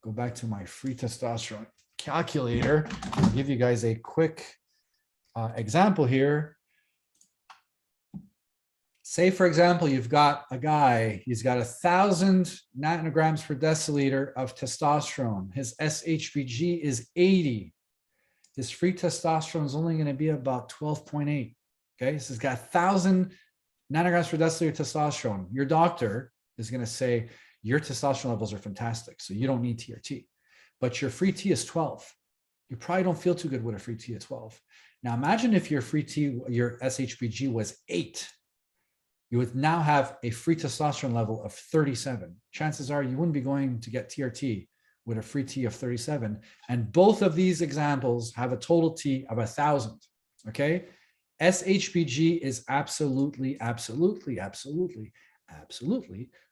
go back to my free testosterone calculator. I'll give you guys a quick example here. Say, for example, you've got a guy, he's got 1,000 nanograms per deciliter of testosterone. His SHBG is 80. His free testosterone is only going to be about 12.8. Okay, so he's got 1,000 nanograms per deciliter testosterone. Your doctor is going to say your testosterone levels are fantastic, so you don't need TRT. But your free T is 12. You probably don't feel too good with a free T at 12. Now imagine if your free T, your SHBG was 8. You would now have a free testosterone level of 37. Chances are you wouldn't be going to get TRT with a free T of 37. And both of these examples have a total T of 1,000. Okay. SHBG is absolutely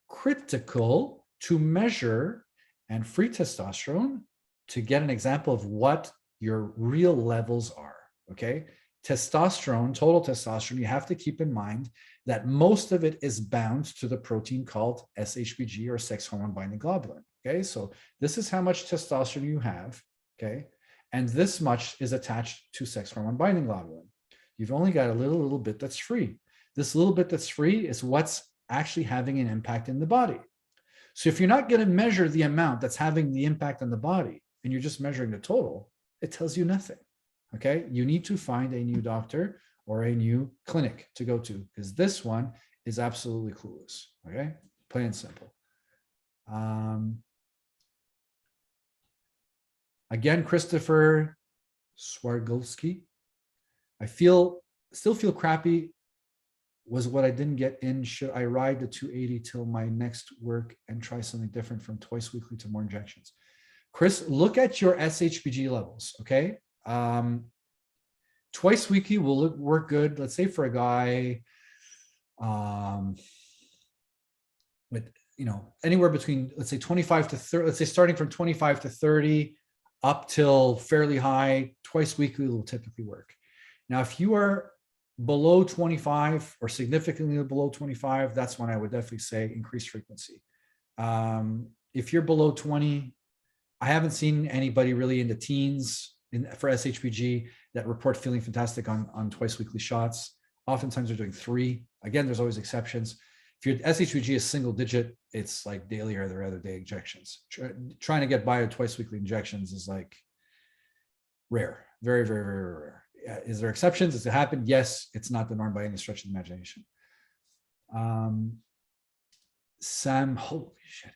critical to measure, and free testosterone to get an example of what your real levels are. Okay. Testosterone, total testosterone, you have to keep in mind that most of it is bound to the protein called SHBG, or sex hormone binding globulin. Okay, so this is how much testosterone you have. Okay, and this much is attached to sex hormone binding globulin. You've only got a little bit that's free. This little bit that's free is what's actually having an impact in the body. So if you're not going to measure the amount that's having the impact on the body, and you're just measuring the total, it tells you nothing. Okay, you need to find a new doctor or a new clinic to go to, because this one is absolutely clueless. Okay, plain and simple. Again, Christopher Swargolski, I still feel crappy. Was what I didn't get in. Should I ride the 280 till my next work and try something different from twice weekly to more injections? Chris, look at your SHBG levels. Okay. Twice weekly will work good. Let's say for a guy with, anywhere between, let's say 25 to 30, let's say starting from 25 to 30 up till fairly high, twice weekly will typically work. Now, if you are below 25 or significantly below 25, that's when I would definitely say increased frequency. If you're below 20, I haven't seen anybody really in the teens for SHBG that report feeling fantastic on twice weekly shots. Oftentimes they're doing 3. Again, there's always exceptions. If your SHBG is single digit, it's like daily or other day injections. Trying to get by with twice weekly injections is like rare, very, very, very rare. Is there exceptions? Does it happen? Yes, it's not the norm by any stretch of the imagination. Holy shit.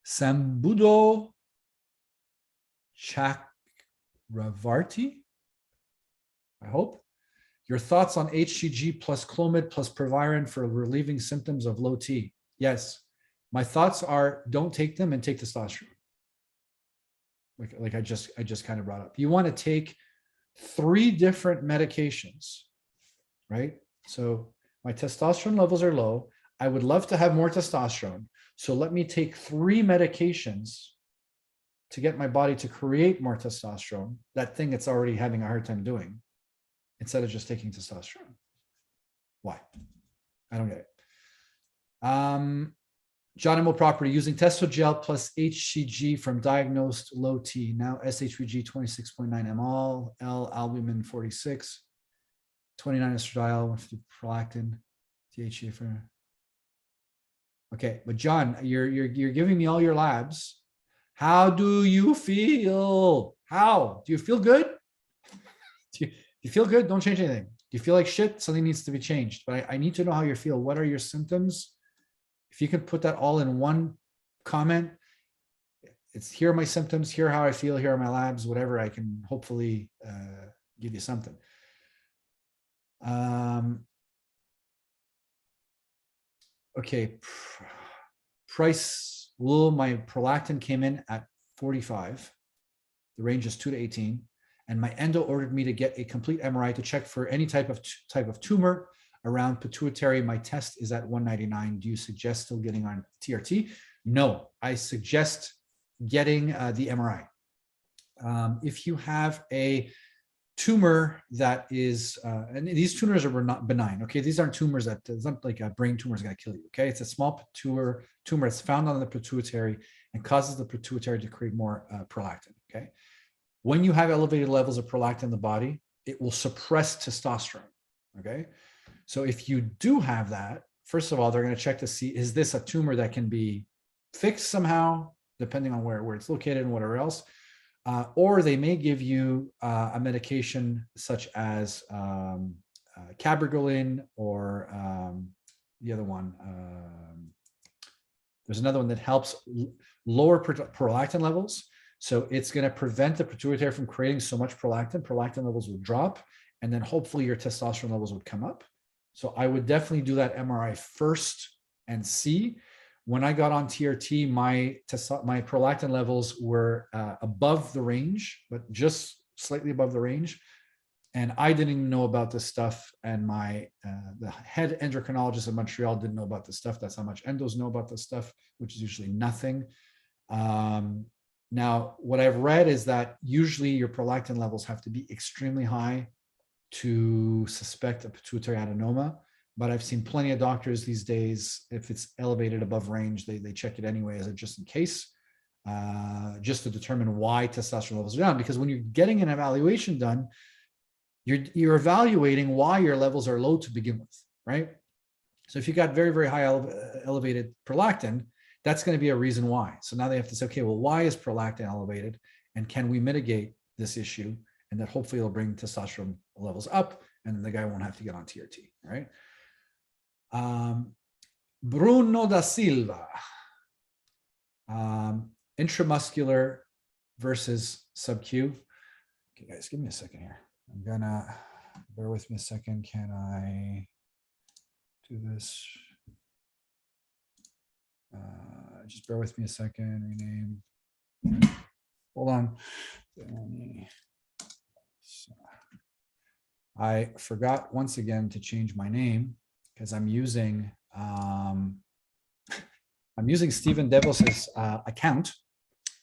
Sambudo Chakravarti, I hope. Your thoughts on HCG plus Clomid plus Proviron for relieving symptoms of low T? Yes. My thoughts are don't take them and take testosterone. Like I just kind of brought up. You want to take 3 different medications, right? So my testosterone levels are low. I would love to have more testosterone. So let me take 3 medications to get my body to create more testosterone, that thing it's already having a hard time doing, instead of just taking testosterone? Why? I don't get it. John M.O. property, using Testogel plus HCG from diagnosed low T, now SHBG 26.9 ml, L albumin 46, 29 estradiol, 150 prolactin, DHEA for. Okay, but John, you're giving me all your labs. How do you feel? How? Do you feel good? Do you feel good? Don't change anything. Do you feel like shit? Something needs to be changed. But I need to know how you feel. What are your symptoms? If you can put that all in one comment, it's here are my symptoms, here how I feel, here are my labs, whatever, I can hopefully give you something. Okay, price, my prolactin came in at 45. The range is 2 to 18. And my endo ordered me to get a complete MRI to check for any type of tumor around pituitary. My test is at 199. Do you suggest still getting on TRT? No, I suggest getting the MRI. If you have a tumor that is, and these tumors are not benign, okay? These aren't tumors that, it's not like a brain tumor is gonna kill you, okay? It's a small tumor that's found on the pituitary and causes the pituitary to create more prolactin, okay? When you have elevated levels of prolactin in the body, it will suppress testosterone, okay? So if you do have that, first of all, they're going to check to see, is this a tumor that can be fixed somehow, depending on where it's located and whatever else, or they may give you a medication such as cabergoline or the other one. There's another one that helps lower prolactin levels. So it's going to prevent the pituitary from creating so much prolactin. Prolactin levels will drop, and then hopefully your testosterone levels would come up. So I would definitely do that MRI first and see. When I got on TRT, my prolactin levels were above the range, but just slightly above the range. And I didn't even know about this stuff. And the head endocrinologist in Montreal didn't know about this stuff. That's how much endos know about this stuff, which is usually nothing. Now, what I've read is that usually your prolactin levels have to be extremely high to suspect a pituitary adenoma. But I've seen plenty of doctors these days, if it's elevated above range, they check it anyway as a just in case, just to determine why testosterone levels are down. Because when you're getting an evaluation done, you're evaluating why your levels are low to begin with, right? So if you got very, very high elevated prolactin, that's going to be a reason why. So now they have to say, okay, well, why is prolactin elevated? And can we mitigate this issue? And that hopefully it'll bring testosterone levels up, and then the guy won't have to get on TRT, right? Bruno da Silva, intramuscular versus sub-Q. Okay, guys, give me a second here. I'm gonna, bear with me a second. Can I do this? Just bear with me a second, rename. Hold on. I forgot once again to change my name because I'm using Stephen Devos's account,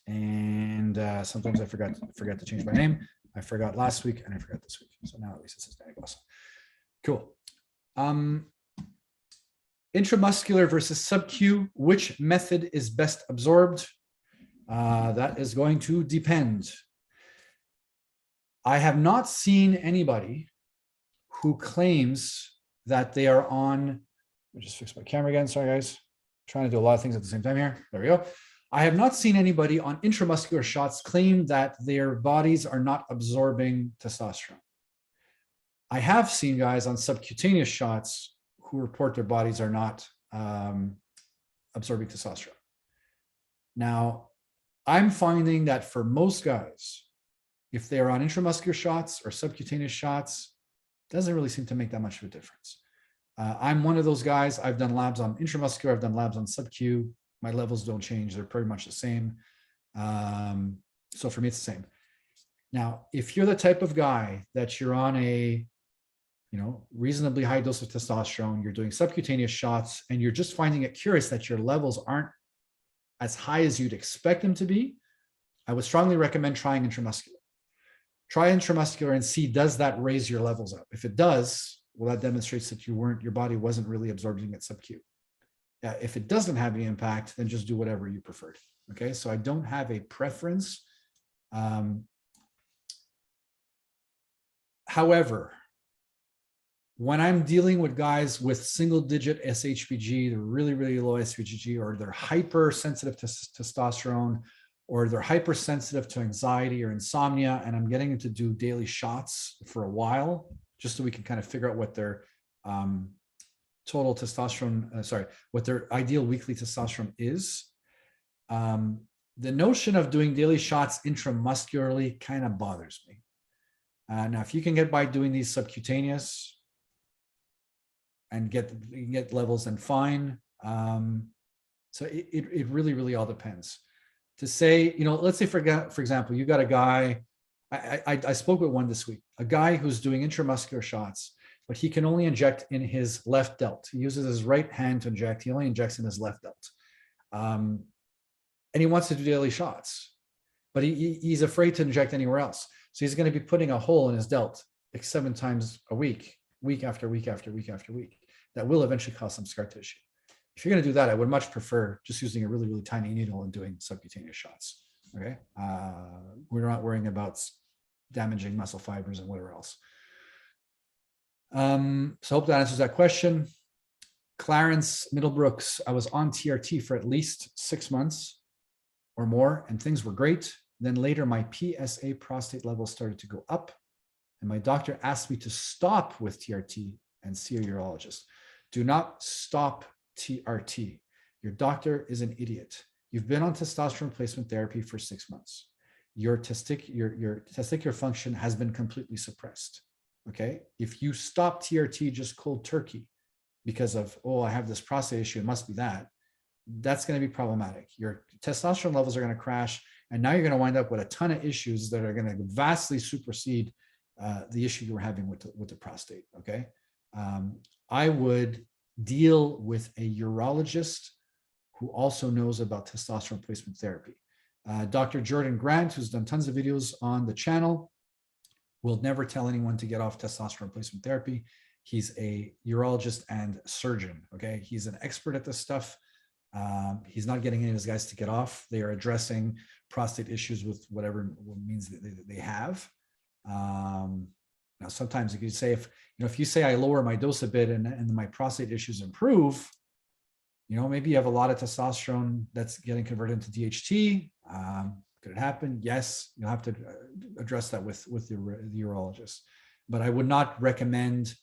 and sometimes I forgot to change my name. I forgot last week and I forgot this week. So now at least it says Danny Bossa. Cool. Intramuscular versus sub-Q, which method is best absorbed? That is going to depend. I have not seen anybody who claims that they are on, let me just fix my camera again. Sorry, guys. I'm trying to do a lot of things at the same time here. There we go. I have not seen anybody on intramuscular shots claim that their bodies are not absorbing testosterone. I have seen guys on subcutaneous shots who report their bodies are not absorbing testosterone. Now, I'm finding that for most guys, if they're on intramuscular shots or subcutaneous shots, it doesn't really seem to make that much of a difference. I'm one of those guys. I've done labs on intramuscular. I've done labs on sub-Q. My levels don't change. They're pretty much the same. So for me, it's the same. Now, if you're the type of guy that you're on a reasonably high dose of testosterone, you're doing subcutaneous shots, and you're just finding it curious that your levels aren't as high as you'd expect them to be, I would strongly recommend trying intramuscular. Try intramuscular and see, does that raise your levels up? If it does, well, that demonstrates that your body wasn't really absorbing it sub-Q. If it doesn't have any impact, then just do whatever you prefer. Okay, so I don't have a preference. However, when I'm dealing with guys with single-digit SHBG, they're really, really low SHBG, or they're hypersensitive to testosterone, or they're hypersensitive to anxiety or insomnia, and I'm getting them to do daily shots for a while, just so we can kind of figure out what their total testosterone, what their ideal weekly testosterone is. The notion of doing daily shots intramuscularly kind of bothers me. Now, if you can get by doing these subcutaneous and get levels, then fine. So it really, really all depends. To say, let's say for example, you got a guy, I spoke with one this week, a guy who's doing intramuscular shots, but he can only inject in his left delt. He uses his right hand to inject. He only injects in his left delt. And he wants to do daily shots, but he's afraid to inject anywhere else. So he's going to be putting a hole in his delt like 7 times a week, week after week after week after week. That will eventually cause some scar tissue. If you're going to do that, I would much prefer just using a really, really tiny needle and doing subcutaneous shots. Okay. We're not worrying about damaging muscle fibers and whatever else. So I hope that answers that question. Clarence Middlebrooks, I was on TRT for at least 6 months or more, and things were great. Then later, my PSA prostate levels started to go up, and my doctor asked me to stop with TRT and see a urologist. Do not stop TRT. Your doctor is an idiot. You've been on testosterone replacement therapy for 6 months. Your testicular function has been completely suppressed. Okay. If you stop TRT just cold turkey because of, oh, I have this prostate issue, it must be that, that's going to be problematic. Your testosterone levels are going to crash, and now you're going to wind up with a ton of issues that are going to vastly supersede the issue you were having with the prostate. Okay. I would deal with a urologist who also knows about testosterone replacement therapy. Dr. Jordan Grant, who's done tons of videos on the channel, will never tell anyone to get off testosterone replacement therapy. He's a urologist and surgeon. Okay. He's an expert at this stuff. He's not getting any of his guys to get off. They are addressing prostate issues with whatever means that they have. Now, sometimes you could say, if you say I lower my dose a bit and my prostate issues improve, maybe you have a lot of testosterone that's getting converted into DHT. Could it happen? Yes, you'll have to address that with the urologist. But I would not recommend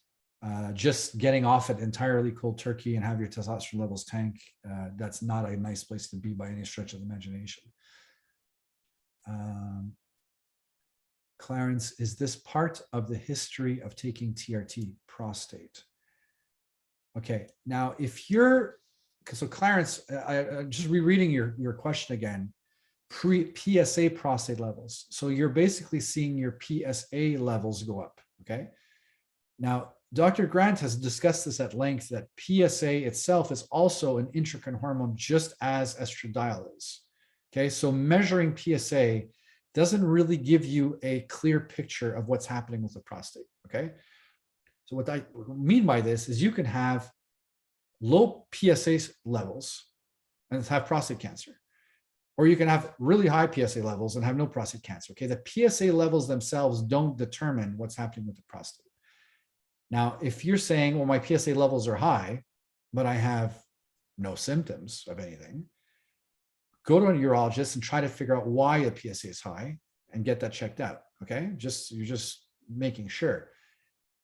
just getting off it entirely cold turkey and have your testosterone levels tank. That's not a nice place to be by any stretch of the imagination. Clarence, is this part of the history of taking TRT, prostate? Okay, now so Clarence, I just rereading your question again, PSA prostate levels. So you're basically seeing your PSA levels go up, okay? Now, Dr. Grant has discussed this at length, that PSA itself is also an intrauterine hormone, just as estradiol is, okay? So measuring PSA doesn't really give you a clear picture of what's happening with the prostate, okay? So what I mean by this is you can have low PSA levels and have prostate cancer, or you can have really high PSA levels and have no prostate cancer, okay? The PSA levels themselves don't determine what's happening with the prostate. Now, if you're saying, well, my PSA levels are high, but I have no symptoms of anything, go to a urologist and try to figure out why the PSA is high and get that checked out. Okay. You're just making sure.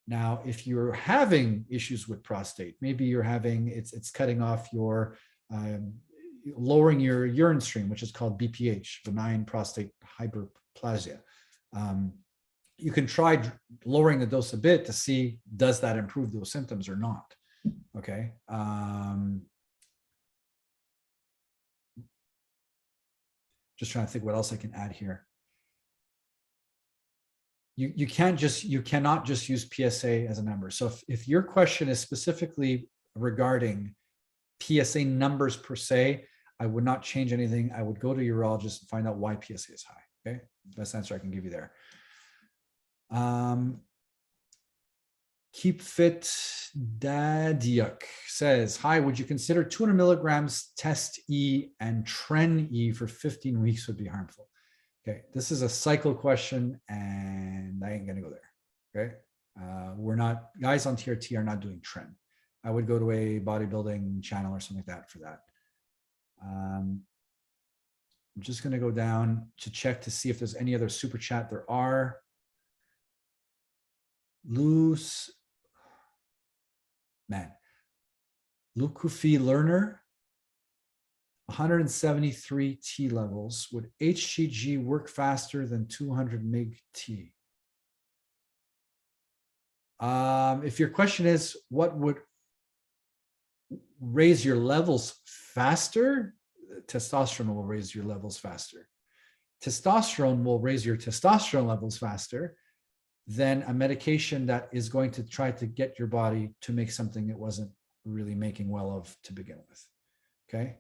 Now, if you're having issues with prostate, maybe you're having, it's cutting off your, lowering your urine stream, which is called BPH, benign prostate hyperplasia. You can try lowering the dose a bit to see, does that improve those symptoms or not? Okay. Just trying to think what else I can add here. You cannot just use PSA as a number. So if your question is specifically regarding PSA numbers per se, I would not change anything. I would go to a urologist and find out why PSA is high. Okay, best answer I can give you there. Keep Fit Dadiuk says, hi, would you consider 200 milligrams test E and tren E for 15 weeks would be harmful? Okay, this is a cycle question and I ain't gonna go there. Okay, we're not, guys on TRT are not doing tren. I would go to a bodybuilding channel or something like that for that. I'm just gonna go down to check to see if there's any other super chat. There are. Lukufi learner, 173 T levels. Would HCG work faster than 200 mg T? If your question is what would raise your levels faster, testosterone will raise your levels faster. Testosterone will raise your testosterone levels faster than a medication that is going to try to get your body to make something it wasn't really making well of to begin with. Okay.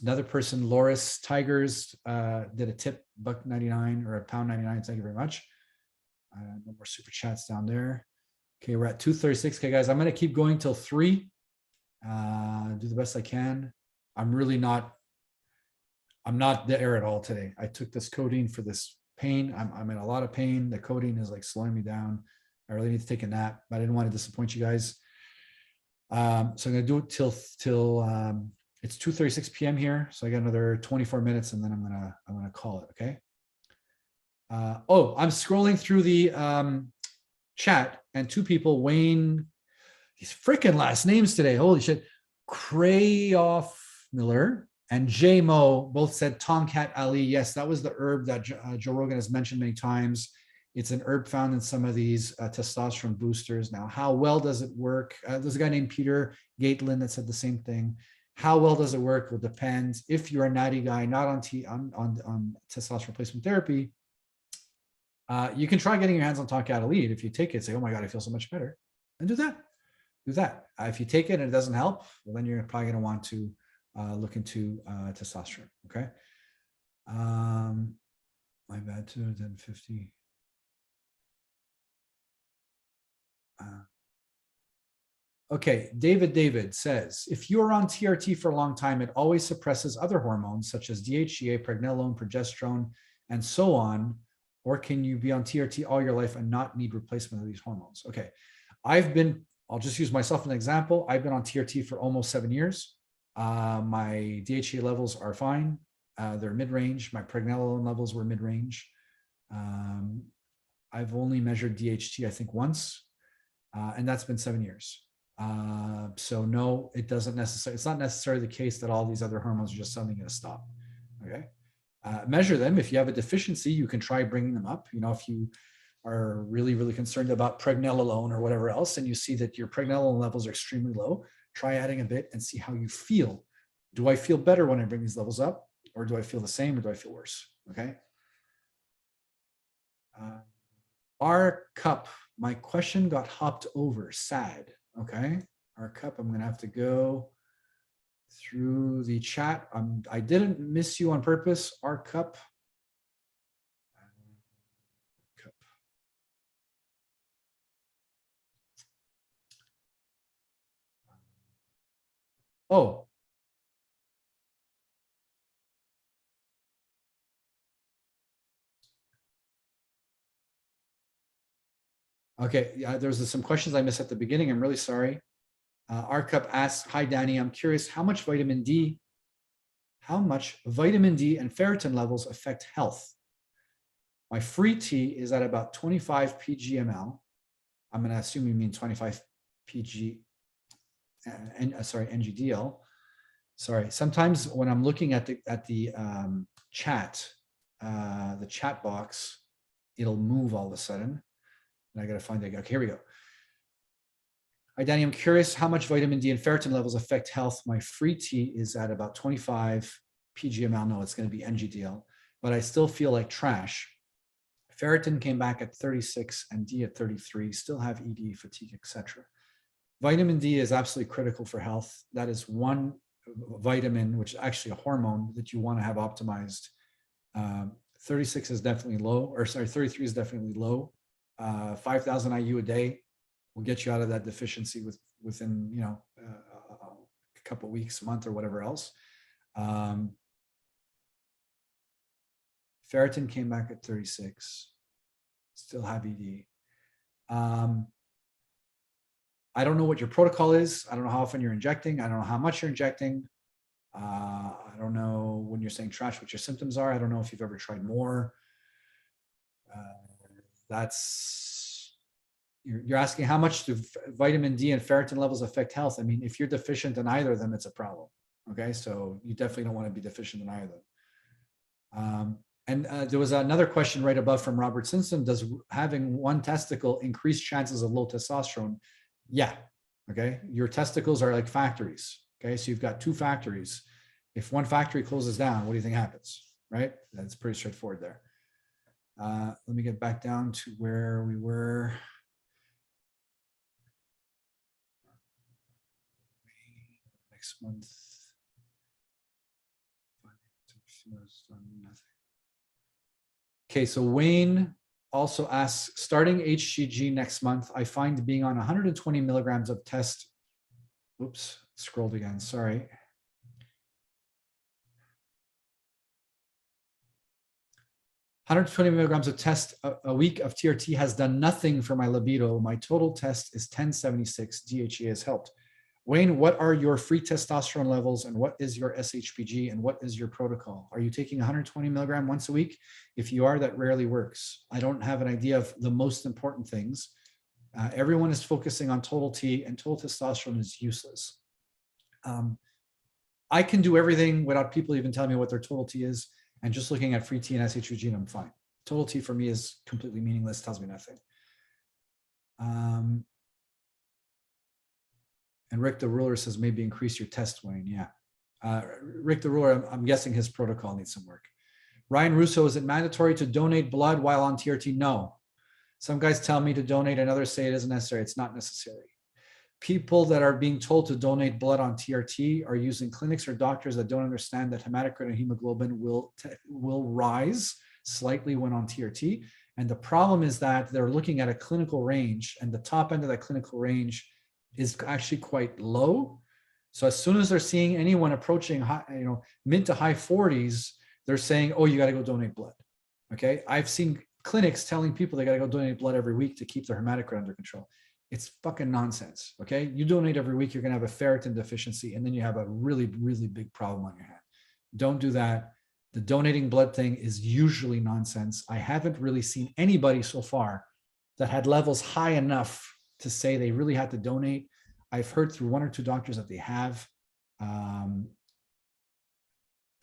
Another person, Loris Tigers, did a tip $1.99 or £1.99. Thank you very much. No more super chats down there. Okay, we're at 2:36. Okay, guys, I'm going to keep going till 3. Do the best I can. I'm not there at all today. I took this codeine for this pain. I'm in a lot of pain. The codeine is like slowing me down. I really need to take a nap, but I didn't want to disappoint you guys. So I'm going to do it till it's 2:36 p.m. here. So I got another 24 minutes and then I'm going to call it. Okay. I'm scrolling through the chat and 2 people, Wayne, these freaking last names today. Holy shit. Crayoff Miller and J Mo both said Tomcat Ali. Yes, that was the herb that Joe Rogan has mentioned many times. It's an herb found in some of these testosterone boosters. Now, how well does it work? There's a guy named Peter Gatelin that said the same thing. How well does it work? Will depend. If you're a natty guy, not on testosterone replacement therapy, you can try getting your hands on Tomcat Ali. If you take it, say, oh my God, I feel so much better. And do that. Do that. If you take it and it doesn't help, well, then you're probably going to want to look into testosterone. Okay. My bad, 250. Okay, David says, if you are on TRT for a long time, it always suppresses other hormones such as DHEA, pregnenolone, progesterone, and so on. Or can you be on TRT all your life and not need replacement of these hormones? Okay, I'll just use myself as an example. I've been on TRT for almost 7 years. My DHEA levels are fine. They're mid-range. My pregnenolone levels were mid-range. I've only measured DHT, I think, once, and that's been 7 years. So no, it's not necessarily the case that all these other hormones are just suddenly going to stop. Okay. Measure them. If you have a deficiency, you can try bringing them up. If you are really, really concerned about pregnenolone or whatever else, and you see that your pregnenolone levels are extremely low, try adding a bit and see how you feel. Do I feel better when I bring these levels up, or do I feel the same, or do I feel worse? Okay. Our cup, my question got hopped over. Sad. Okay. Our cup, I'm going to have to go through the chat. I didn't miss you on purpose. Our cup. Oh. Okay, yeah, there's some questions I missed at the beginning. I'm really sorry. Our cup asks, hi, Danny, I'm curious how much vitamin D and ferritin levels affect health. My free T is at about 25 pgml. I'm going to assume you mean 25 NGDL. Sorry. Sometimes when I'm looking at the chat box, it'll move all of a sudden. And I got to find it. Okay, here we go. Hi, Danny. I'm curious how much vitamin D and ferritin levels affect health. My free T is at about 25 pgml. No, it's going to be NGDL, but I still feel like trash. Ferritin came back at 36 and D at 33. Still have ED, fatigue, etc. Vitamin D is absolutely critical for health. That is one vitamin, which is actually a hormone that you want to have optimized. 36 is definitely low, or sorry, 33 is definitely low. 5,000 IU a day will get you out of that deficiency within, you know, a couple of weeks, month, or whatever else. Ferritin came back at 36. Still have ED. I don't know what your protocol is. I don't know how often you're injecting. I don't know how much you're injecting. I don't know, when you're saying trash, what your symptoms are. I don't know if you've ever tried more. You're asking how much do vitamin D and ferritin levels affect health. I mean, if you're deficient in either of them, it's a problem. Okay, so you definitely don't want to be deficient in either. There was another question right above from Robert Simpson. Does having one testicle increase chances of low testosterone? Yeah. Okay. Your testicles are like factories. Okay. So you've got two factories. If one factory closes down, what do you think happens? Right. That's pretty straightforward there. Let me get back down to where we were. Next month. Okay, so Wayne also asks, starting HCG next month, I find being on 120 milligrams of test. Oops, scrolled again, sorry. 120 milligrams of test a week of TRT has done nothing for my libido. My total test is 1076. DHEA has helped. Wayne, what are your free testosterone levels and what is your SHBG and what is your protocol? Are you taking 120 milligram once a week? If you are, that rarely works. I don't have an idea of the most important things. Everyone is focusing on total T, and total testosterone is useless. I can do everything without people even telling me what their total T is, and just looking at free T and SHBG, and I'm fine. Total T for me is completely meaningless, tells me nothing. And Rick the Ruler says maybe increase your test, Wayne. Yeah. Rick the Ruler, I'm guessing his protocol needs some work. Ryan Russo, is it mandatory to donate blood while on TRT? No. Some guys tell me to donate and others say it isn't necessary. It's not necessary. People that are being told to donate blood on TRT are using clinics or doctors that don't understand that hematocrit and hemoglobin will rise slightly when on TRT. And the problem is that they're looking at a clinical range, and the top end of that clinical range is actually quite low. So as soon as they're seeing anyone approaching high, mid to high 40s, they're saying, oh, you got to go donate blood. Okay. I've seen clinics telling people they got to go donate blood every week to keep their hematocrit under control. It's fucking nonsense. Okay. You donate every week, you're going to have a ferritin deficiency, and then you have a really, really big problem on your hand. Don't do that. The donating blood thing is usually nonsense. I haven't really seen anybody so far that had levels high enough to say they really had to donate. I've heard through one or two doctors that they have.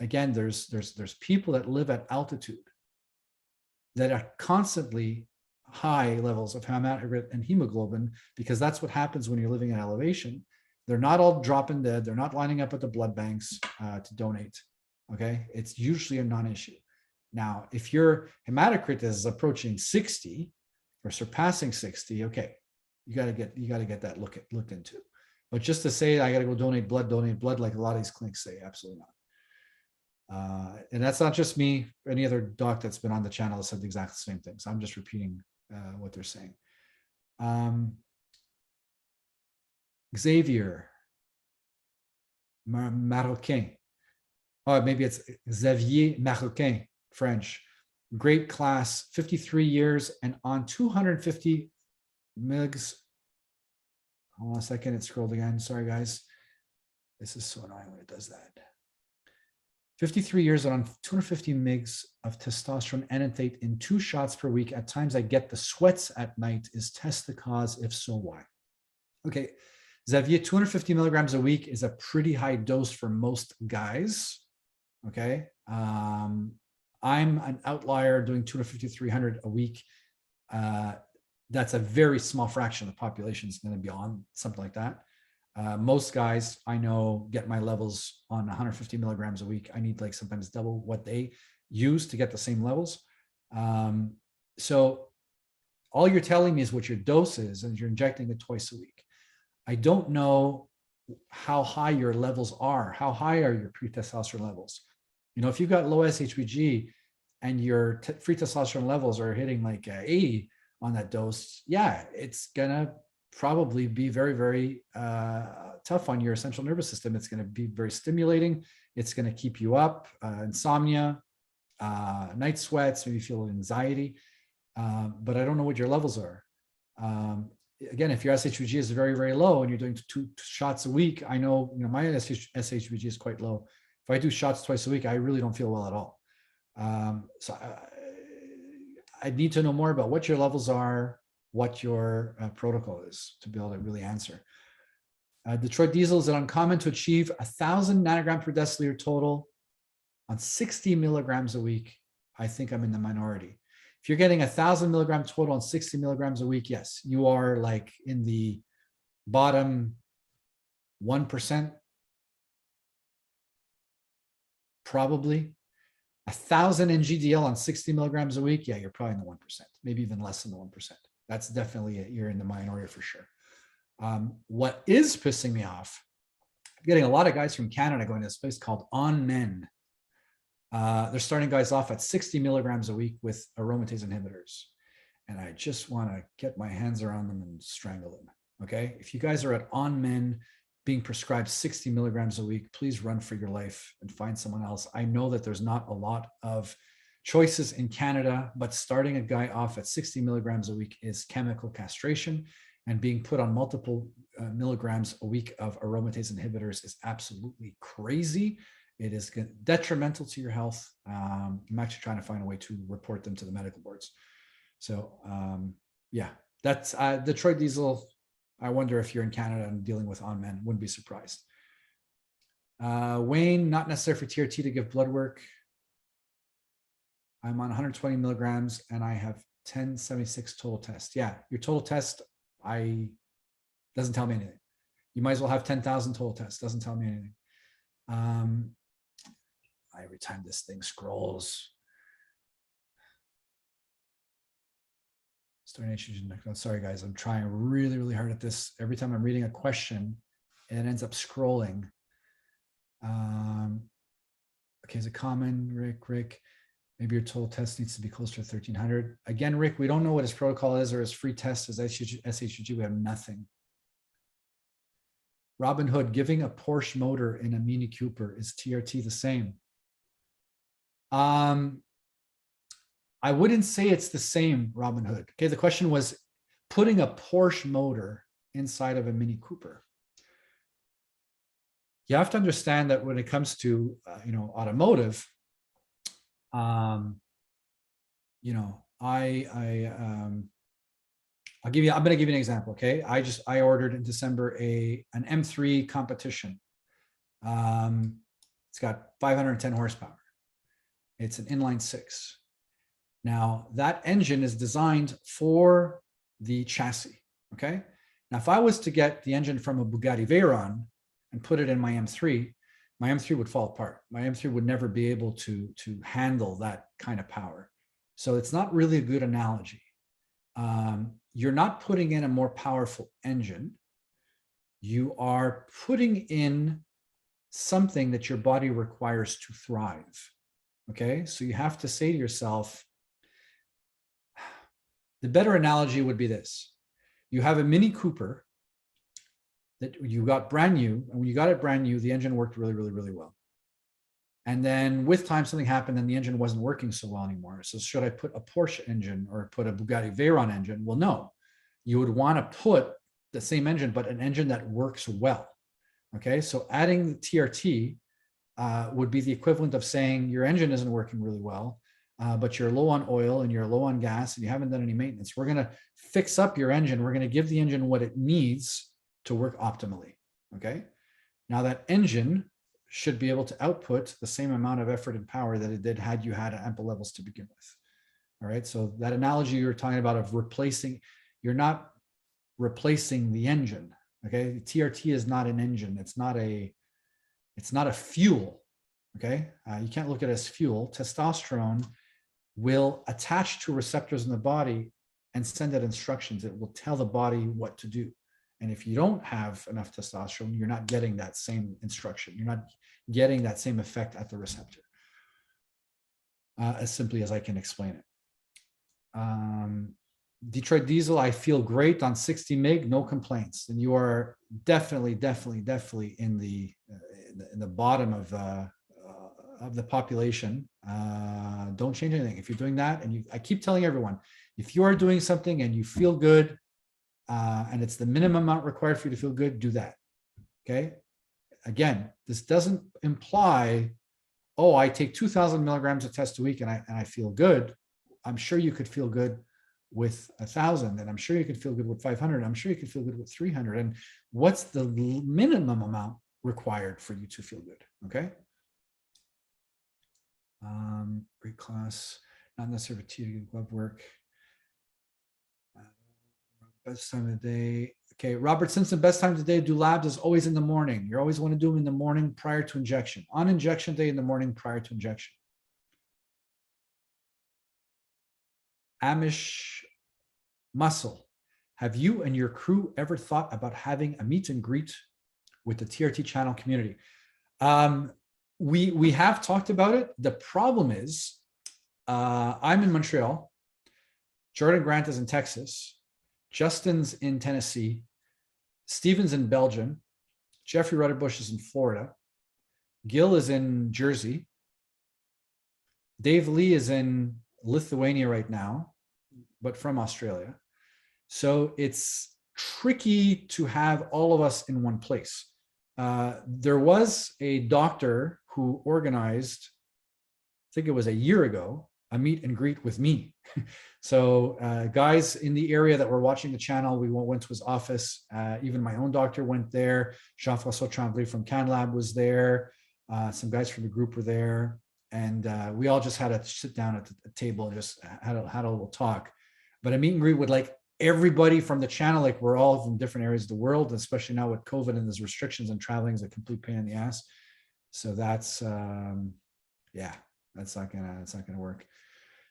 Again, there's people that live at altitude that are constantly high levels of hematocrit and hemoglobin, because that's what happens when you're living at elevation. They're not all dropping dead. They're not lining up at the blood banks to donate. Okay, it's usually a non-issue. Now, if your hematocrit is approaching 60 or surpassing 60, okay, you got to get that looked into. But just to say I got to go donate blood like a lot of these clinics say, absolutely not. And that's not just me. Any other doc that's been on the channel has said the exact same thing. So I'm just repeating what they're saying. Xavier Marocain. Oh, maybe it's Xavier Marocain, French. Great class, 53 years and on 250 mgs. Hold on a second, it scrolled again. Sorry, guys. This is so annoying when it does that. 53 years on 250 mgs of testosterone enanthate in 2 shots per week. At times I get the sweats at night. Is test the cause? If so, why? Okay, Xavier, 250 milligrams a week is a pretty high dose for most guys. Okay, I'm an outlier doing 250 to 300 a week. That's a very small fraction of the population is going to be on something like that. Most guys I know get my levels on 150 milligrams a week. I need like sometimes double what they use to get the same levels. So all you're telling me is what your dose is, and you're injecting it twice a week. I don't know how high your levels are. How high are your pre-testosterone levels? You know, if you've got low SHBG and your free testosterone levels are hitting like 80 on that dose, yeah, it's gonna probably be very, very tough on your central nervous system. It's going to be very stimulating. It's going to keep you up, insomnia, night sweats, maybe feel anxiety. But I don't know what your levels are. Again, if your SHBG is very, very low and you're doing 2 shots a week, I know, you know, my SHBG is quite low. If I do shots twice a week, I really don't feel well at all. So I need to know more about what your levels are, what your protocol is to be able to really answer. Detroit diesel, is it uncommon to achieve 1,000 nanogram per deciliter total on 60 milligrams a week? I think I'm in the minority. If you're getting 1,000 milligram total on 60 milligrams a week, yes, you are like in the bottom 1%, probably. 1,000 NGDL on 60 milligrams a week, yeah, you're probably in the 1%, maybe even less than the 1%. That's definitely it. You're in the minority for sure. What is pissing me off, I'm getting a lot of guys from Canada going to this place called On Men. They're starting guys off at 60 milligrams a week with aromatase inhibitors. And I just want to get my hands around them and strangle them. Okay. If you guys are at On Men being prescribed 60 milligrams a week, please run for your life and find someone else. I know that there's not a lot of choices in Canada, but starting a guy off at 60 milligrams a week is chemical castration, and being put on multiple milligrams a week of aromatase inhibitors is absolutely crazy. It is detrimental to your health. I'm actually trying to find a way to report them to the medical boards. So yeah, that's Detroit diesel. I wonder if you're in Canada and dealing with On Men, wouldn't be surprised. Wayne, not necessary for TRT to give blood work. I'm on 120 milligrams and I have 1076 total test. Yeah, your total test, doesn't tell me anything. You might as well have 10,000 total tests. Doesn't tell me anything. Every time this thing scrolls. Sorry guys, I'm trying really, really hard at this. Every time I'm reading a question, it ends up scrolling. Okay, is it common, Rick? Maybe your total test needs to be closer to 1,300. Again, Rick, we don't know what his protocol is or his free test is. SHBG, we have nothing. Robin Hood, giving a Porsche motor in a Mini Cooper, is TRT the same? I wouldn't say it's the same, Robin Hood. Okay, the question was putting a Porsche motor inside of a Mini Cooper. You have to understand that when it comes to automotive, I'm going to give you an example. Okay, I ordered in December an M3 competition. It's got 510 horsepower. It's an inline 6. Now that engine is designed for the chassis. Okay. Now if I was to get the engine from a Bugatti Veyron and put it in my M3 would fall apart. My M3 would never be able to handle that kind of power. So it's not really a good analogy. You're not putting in a more powerful engine. You are putting in something that your body requires to thrive. Okay, so you have to say to yourself, the better analogy would be this. You have a Mini Cooper that you got brand new, and when you got it brand new, the engine worked really, really, really well. And then with time, something happened and the engine wasn't working so well anymore. So should I put a Porsche engine or put a Bugatti Veyron engine? Well, no. You would want to put the same engine, but an engine that works well. Okay, so adding the TRT would be the equivalent of saying your engine isn't working really well, but you're low on oil and you're low on gas and you haven't done any maintenance. We're going to fix up your engine. We're going to give the engine what it needs to work optimally. Okay, now that engine should be able to output the same amount of effort and power that it did had you had ample levels to begin with. All right, so that analogy you're talking about of replacing, you're not replacing the engine. Okay, the TRT is not an engine. It's not a fuel. Okay, you can't look at it as fuel. Testosterone will attach to receptors in the body and send out instructions. It will tell the body what to do. And if you don't have enough testosterone, you're not getting that same instruction. You're not getting that same effect at the receptor. As simply as I can explain it. Detroit Diesel, I feel great on 60 mg, no complaints. And you are definitely in the bottom of the population. Don't change anything. If you're doing that, and I keep telling everyone, if you are doing something and you feel good, and it's the minimum amount required for you to feel good, do that. Okay. Again, this doesn't imply, oh, I take 2,000 milligrams of test a week and I feel good. I'm sure you could feel good with 1,000, and I'm sure you could feel good with 500. I'm sure you could feel good with 300. And what's the minimum amount required for you to feel good? Okay. Great class, not necessarily to do glove work. Best time of the day. Okay, Robert Simpson, best time of the day to do labs is always in the morning. You always want to do them in the morning prior to injection. On injection day in the morning prior to injection. Amish Muscle, have you and your crew ever thought about having a meet and greet with the TRT channel community? We have talked about it. The problem is, I'm in Montreal. Jordan Grant is in Texas. Justin's in Tennessee. Steven's in Belgium. Jeffrey Rutterbush is in Florida. Gil is in Jersey. Dave Lee is in Lithuania right now, but from Australia. So it's tricky to have all of us in one place. There was a doctor who organized, I think it was a year ago, a meet and greet with me. So guys in the area that were watching the channel, we went to his office. Even my own doctor went there. Jean-François Tremblay from CanLab was there. Some guys from the group were there. And we all just had to sit down at the table and just had a little talk. But a meet and greet with like everybody from the channel, like we're all from different areas of the world, especially now with COVID and there's restrictions and traveling is a complete pain in the ass. So that's, yeah, that's not gonna work.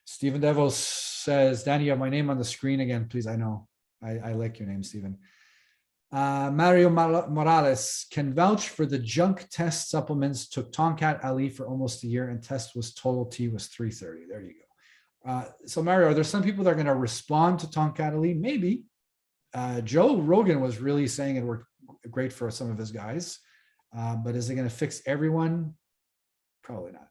Stephen Devos says, Danny, you have my name on the screen again, please. I know, I like your name, Stephen. Mario Morales can vouch for the junk test supplements. Took Tonkat Ali for almost a year and test was total T was 330. There you go. So Mario, are there some people that are going to respond to Tonkat Ali? Maybe. Joe Rogan was really saying it worked great for some of his guys, but is it going to fix everyone? Probably not.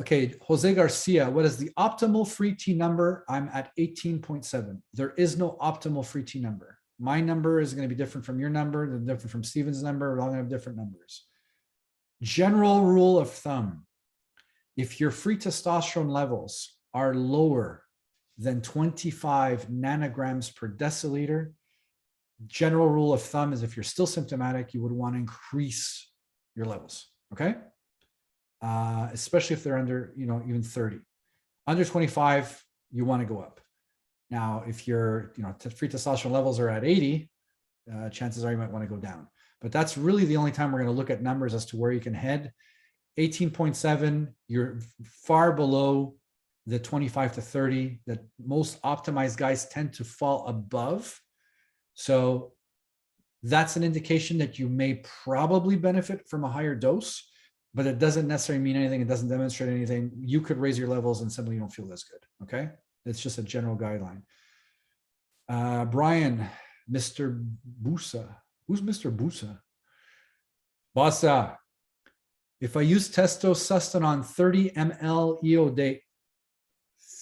Okay, Jose Garcia, what is the optimal free T number? I'm at 18.7. There is no optimal free T number. My number is going to be different from your number, then different from Steven's number. We're all going to have different numbers. General rule of thumb, if your free testosterone levels are lower than 25 nanograms per deciliter, general rule of thumb is if you're still symptomatic, you would want to increase your levels, okay? Especially if they're under, even 30. Under 25, you want to go up. Now, if your, free testosterone levels are at 80, chances are you might want to go down. But that's really the only time we're going to look at numbers as to where you can head. 18.7, you're far below the 25 to 30 that most optimized guys tend to fall above. So that's an indication that you may probably benefit from a higher dose, but it doesn't necessarily mean anything. It doesn't demonstrate anything. You could raise your levels and suddenly you don't feel as good, okay? It's just a general guideline. Brian, Mr. Bossa. Who's Mr. Bossa? Bossa. If I use Testosterone 30 ml EO day,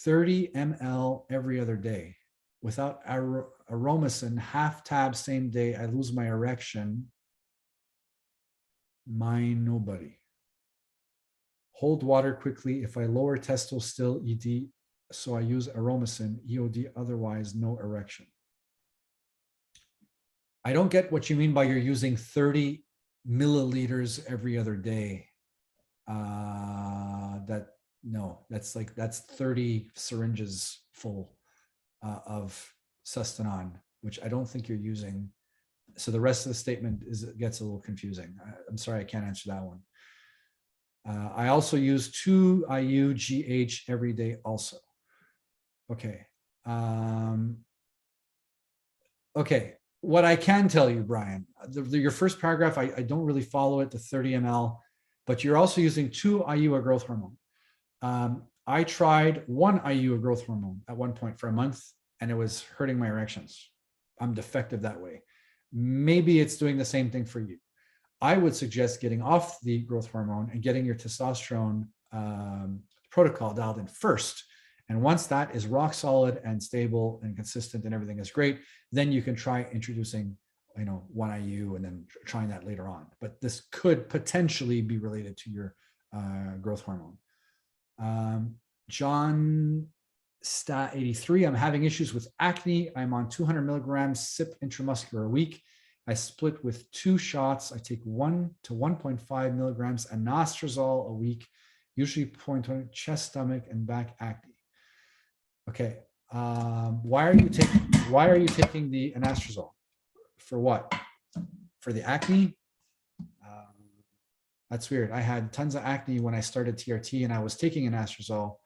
30 ml every other day, without aromatase, half tab same day, I lose my erection. Mine, nobody. Hold water quickly. If I lower testo still ED, so I use aromatase, EOD, otherwise no erection. I don't get what you mean by you're using 30 milliliters every other day. That's 30 syringes full of Sustanon, which I don't think you're using. So the rest of the statement gets a little confusing. I'm sorry, I can't answer that one. I also use 2 IU GH every day also. Okay. Okay, what I can tell you, Brian, your first paragraph, I don't really follow it, the 30 ml, but you're also using 2 IU of growth hormone. I tried 1 IU of growth hormone at one point for a month, and it was hurting my erections. I'm defective that way. Maybe it's doing the same thing for you. I would suggest getting off the growth hormone and getting your testosterone protocol dialed in first. And once that is rock solid and stable and consistent and everything is great, then you can try introducing, 1 IU and then trying that later on. But this could potentially be related to your growth hormone. John Stat 83, I'm having issues with acne. I'm on 200 milligrams SIP intramuscular a week. I split with 2 shots. I take 1 to 1.5 milligrams anastrozole a week, usually 0.20 chest, stomach, and back acne. Okay. Why are you taking the anastrozole? For what? For the acne? That's weird. I had tons of acne when I started TRT, and I was taking anastrozole,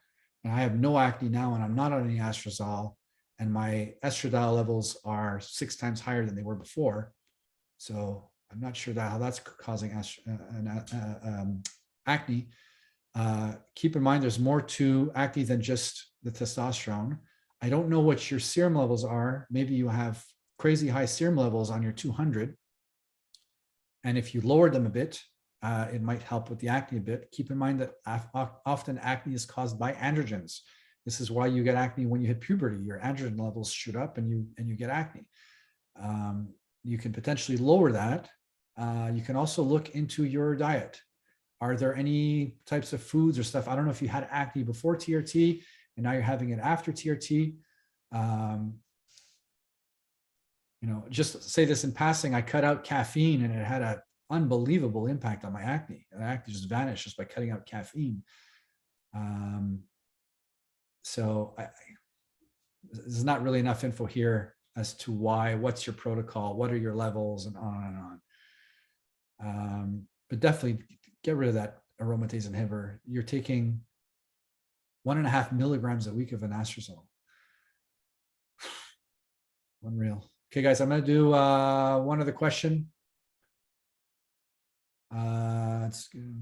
and I have no acne now, and I'm not on any anastrozole, and my estradiol levels are 6 times higher than they were before. So I'm not sure how that's causing acne. Keep in mind, there's more to acne than just the testosterone. I don't know what your serum levels are. Maybe you have crazy high serum levels on your 200. And if you lower them a bit, it might help with the acne a bit. Keep in mind that often acne is caused by androgens. This is why you get acne when you hit puberty. Your androgen levels shoot up and you get acne. You can potentially lower that. You can also look into your diet. Are there any types of foods or stuff? I don't know if you had acne before TRT and now you're having it after TRT. Just say this in passing, I cut out caffeine and it had an unbelievable impact on my acne. And acne just vanished just by cutting out caffeine. There's not really enough info here as to what's your protocol, what are your levels, and on and on. But definitely get rid of that aromatase inhibitor. You're taking 1.5 milligrams a week of anastrozole. Unreal. Okay, guys, I'm going to do one other question. It's good.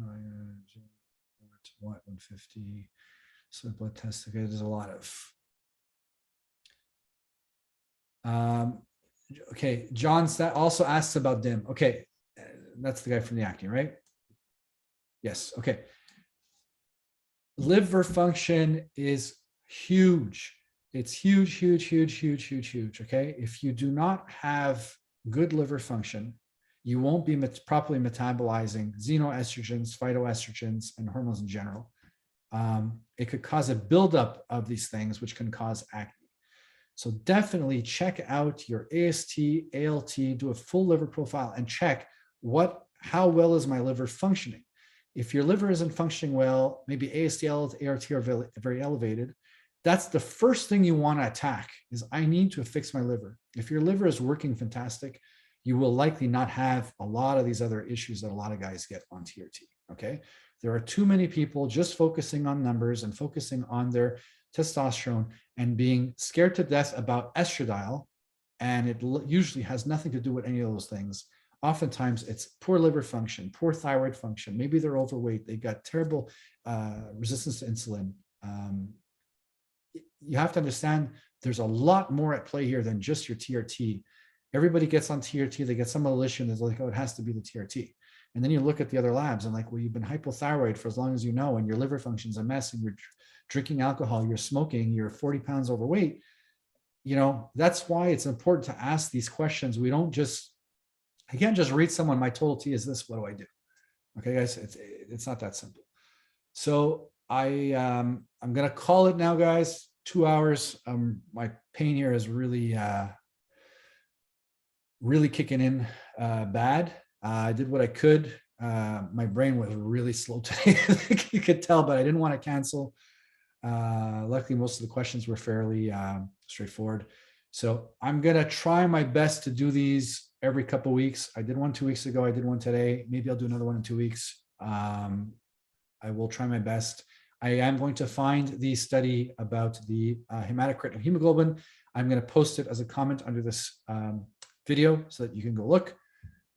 150. So blood test. Okay, there's a lot of. Okay, John also asks about DIM. Okay, that's the guy from the acne, right? Yes. Okay. Liver function is huge. It's huge, huge, huge, huge, huge, huge. Okay. If you do not have good liver function, you won't be properly metabolizing xenoestrogens, phytoestrogens, and hormones in general. It could cause a buildup of these things, which can cause acne. So definitely check out your AST, ALT, do a full liver profile and check how well is my liver functioning. If your liver isn't functioning well, maybe AST, ALT, ART are very elevated. That's the first thing you want to attack is I need to fix my liver. If your liver is working fantastic, you will likely not have a lot of these other issues that a lot of guys get on TRT. Okay. There are too many people just focusing on numbers and focusing on their testosterone and being scared to death about estradiol. And it usually has nothing to do with any of those things. Oftentimes it's poor liver function, poor thyroid function. Maybe they're overweight. They got terrible resistance to insulin. You have to understand there's a lot more at play here than just your TRT. Everybody gets on TRT, they get some little issue and they're like, oh, it has to be the TRT. And then you look at the other labs and like, well, you've been hypothyroid for as long as you know, and your liver function's a mess, and you're drinking alcohol, you're smoking, you're 40 pounds overweight. That's why it's important to ask these questions. We don't just, I can't just read someone, my total T is this, what do I do? Okay, guys, it's not that simple. So I'm going to call it now, guys. 2 hours. My pain here is really kicking in bad. I did what I could. My brain was really slow today. You could tell, but I didn't want to cancel. Luckily, most of the questions were fairly straightforward. So I'm going to try my best to do these every couple of weeks. I did one 2 weeks ago. I did one today. Maybe I'll do another one in 2 weeks. I will try my best. I am going to find the study about the hematocrit and hemoglobin. I'm going to post it as a comment under this video so that you can go look.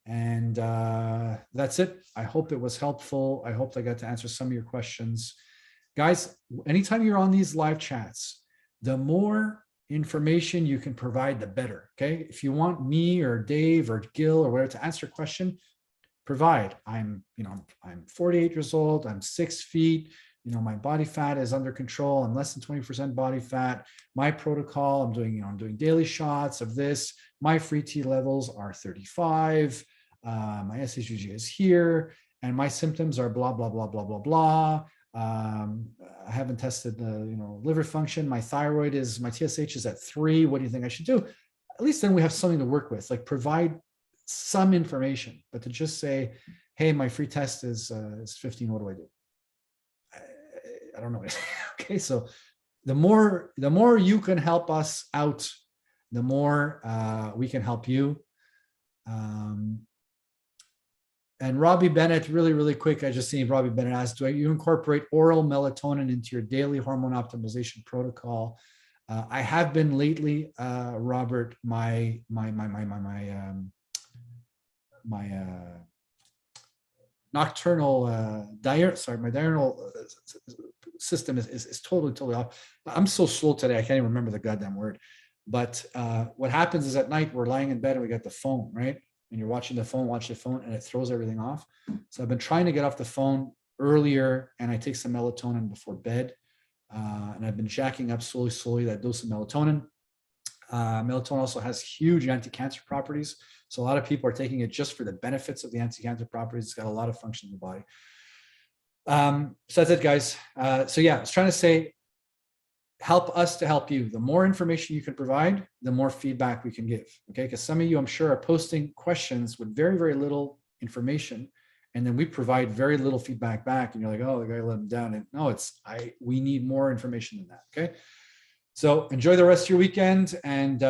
And that's it. I hope it was helpful. I hope I got to answer some of your questions. Guys, anytime you're on these live chats, the more information you can provide, the better. Okay. If you want me or Dave or Gil or whatever to answer a question, provide. I'm 48 years old. I'm 6 feet. My body fat is under control. I'm less than 20% body fat. My protocol, I'm doing daily shots of this. My free T levels are 35. My SHBG is here, and my symptoms are blah, blah, blah, blah, blah, blah. I haven't tested the, liver function. My thyroid my TSH is at 3. What do you think I should do? At least then we have something to work with, like provide some information, but to just say, hey, my free test is 15. What do I do? I don't know. Okay. So the more you can help us out, the more we can help you. And Robbie Bennett, really, really quick. I just seen Robbie Bennett asked, do you incorporate oral melatonin into your daily hormone optimization protocol? I have been lately, Robert. My nocturnal my diurnal system is totally off. I'm so slow today, I can't even remember the goddamn word. But what happens is at night we're lying in bed and we got the phone, right? And you're watch the phone, and it throws everything off. So I've been trying to get off the phone earlier, and I take some melatonin before bed. And I've been jacking up slowly that dose of melatonin. Melatonin also has huge anti-cancer properties. So a lot of people are taking it just for the benefits of the anti-cancer properties. It's got a lot of function in the body. So that's it, guys. So yeah, I was trying to say, help us to help you. The more information you can provide, the more feedback we can give. Okay, because some of you, I'm sure, are posting questions with very, very little information, and then we provide very little feedback back, and you're like, oh, the guy let him down. And no, we need more information than that. Okay, so enjoy the rest of your weekend, and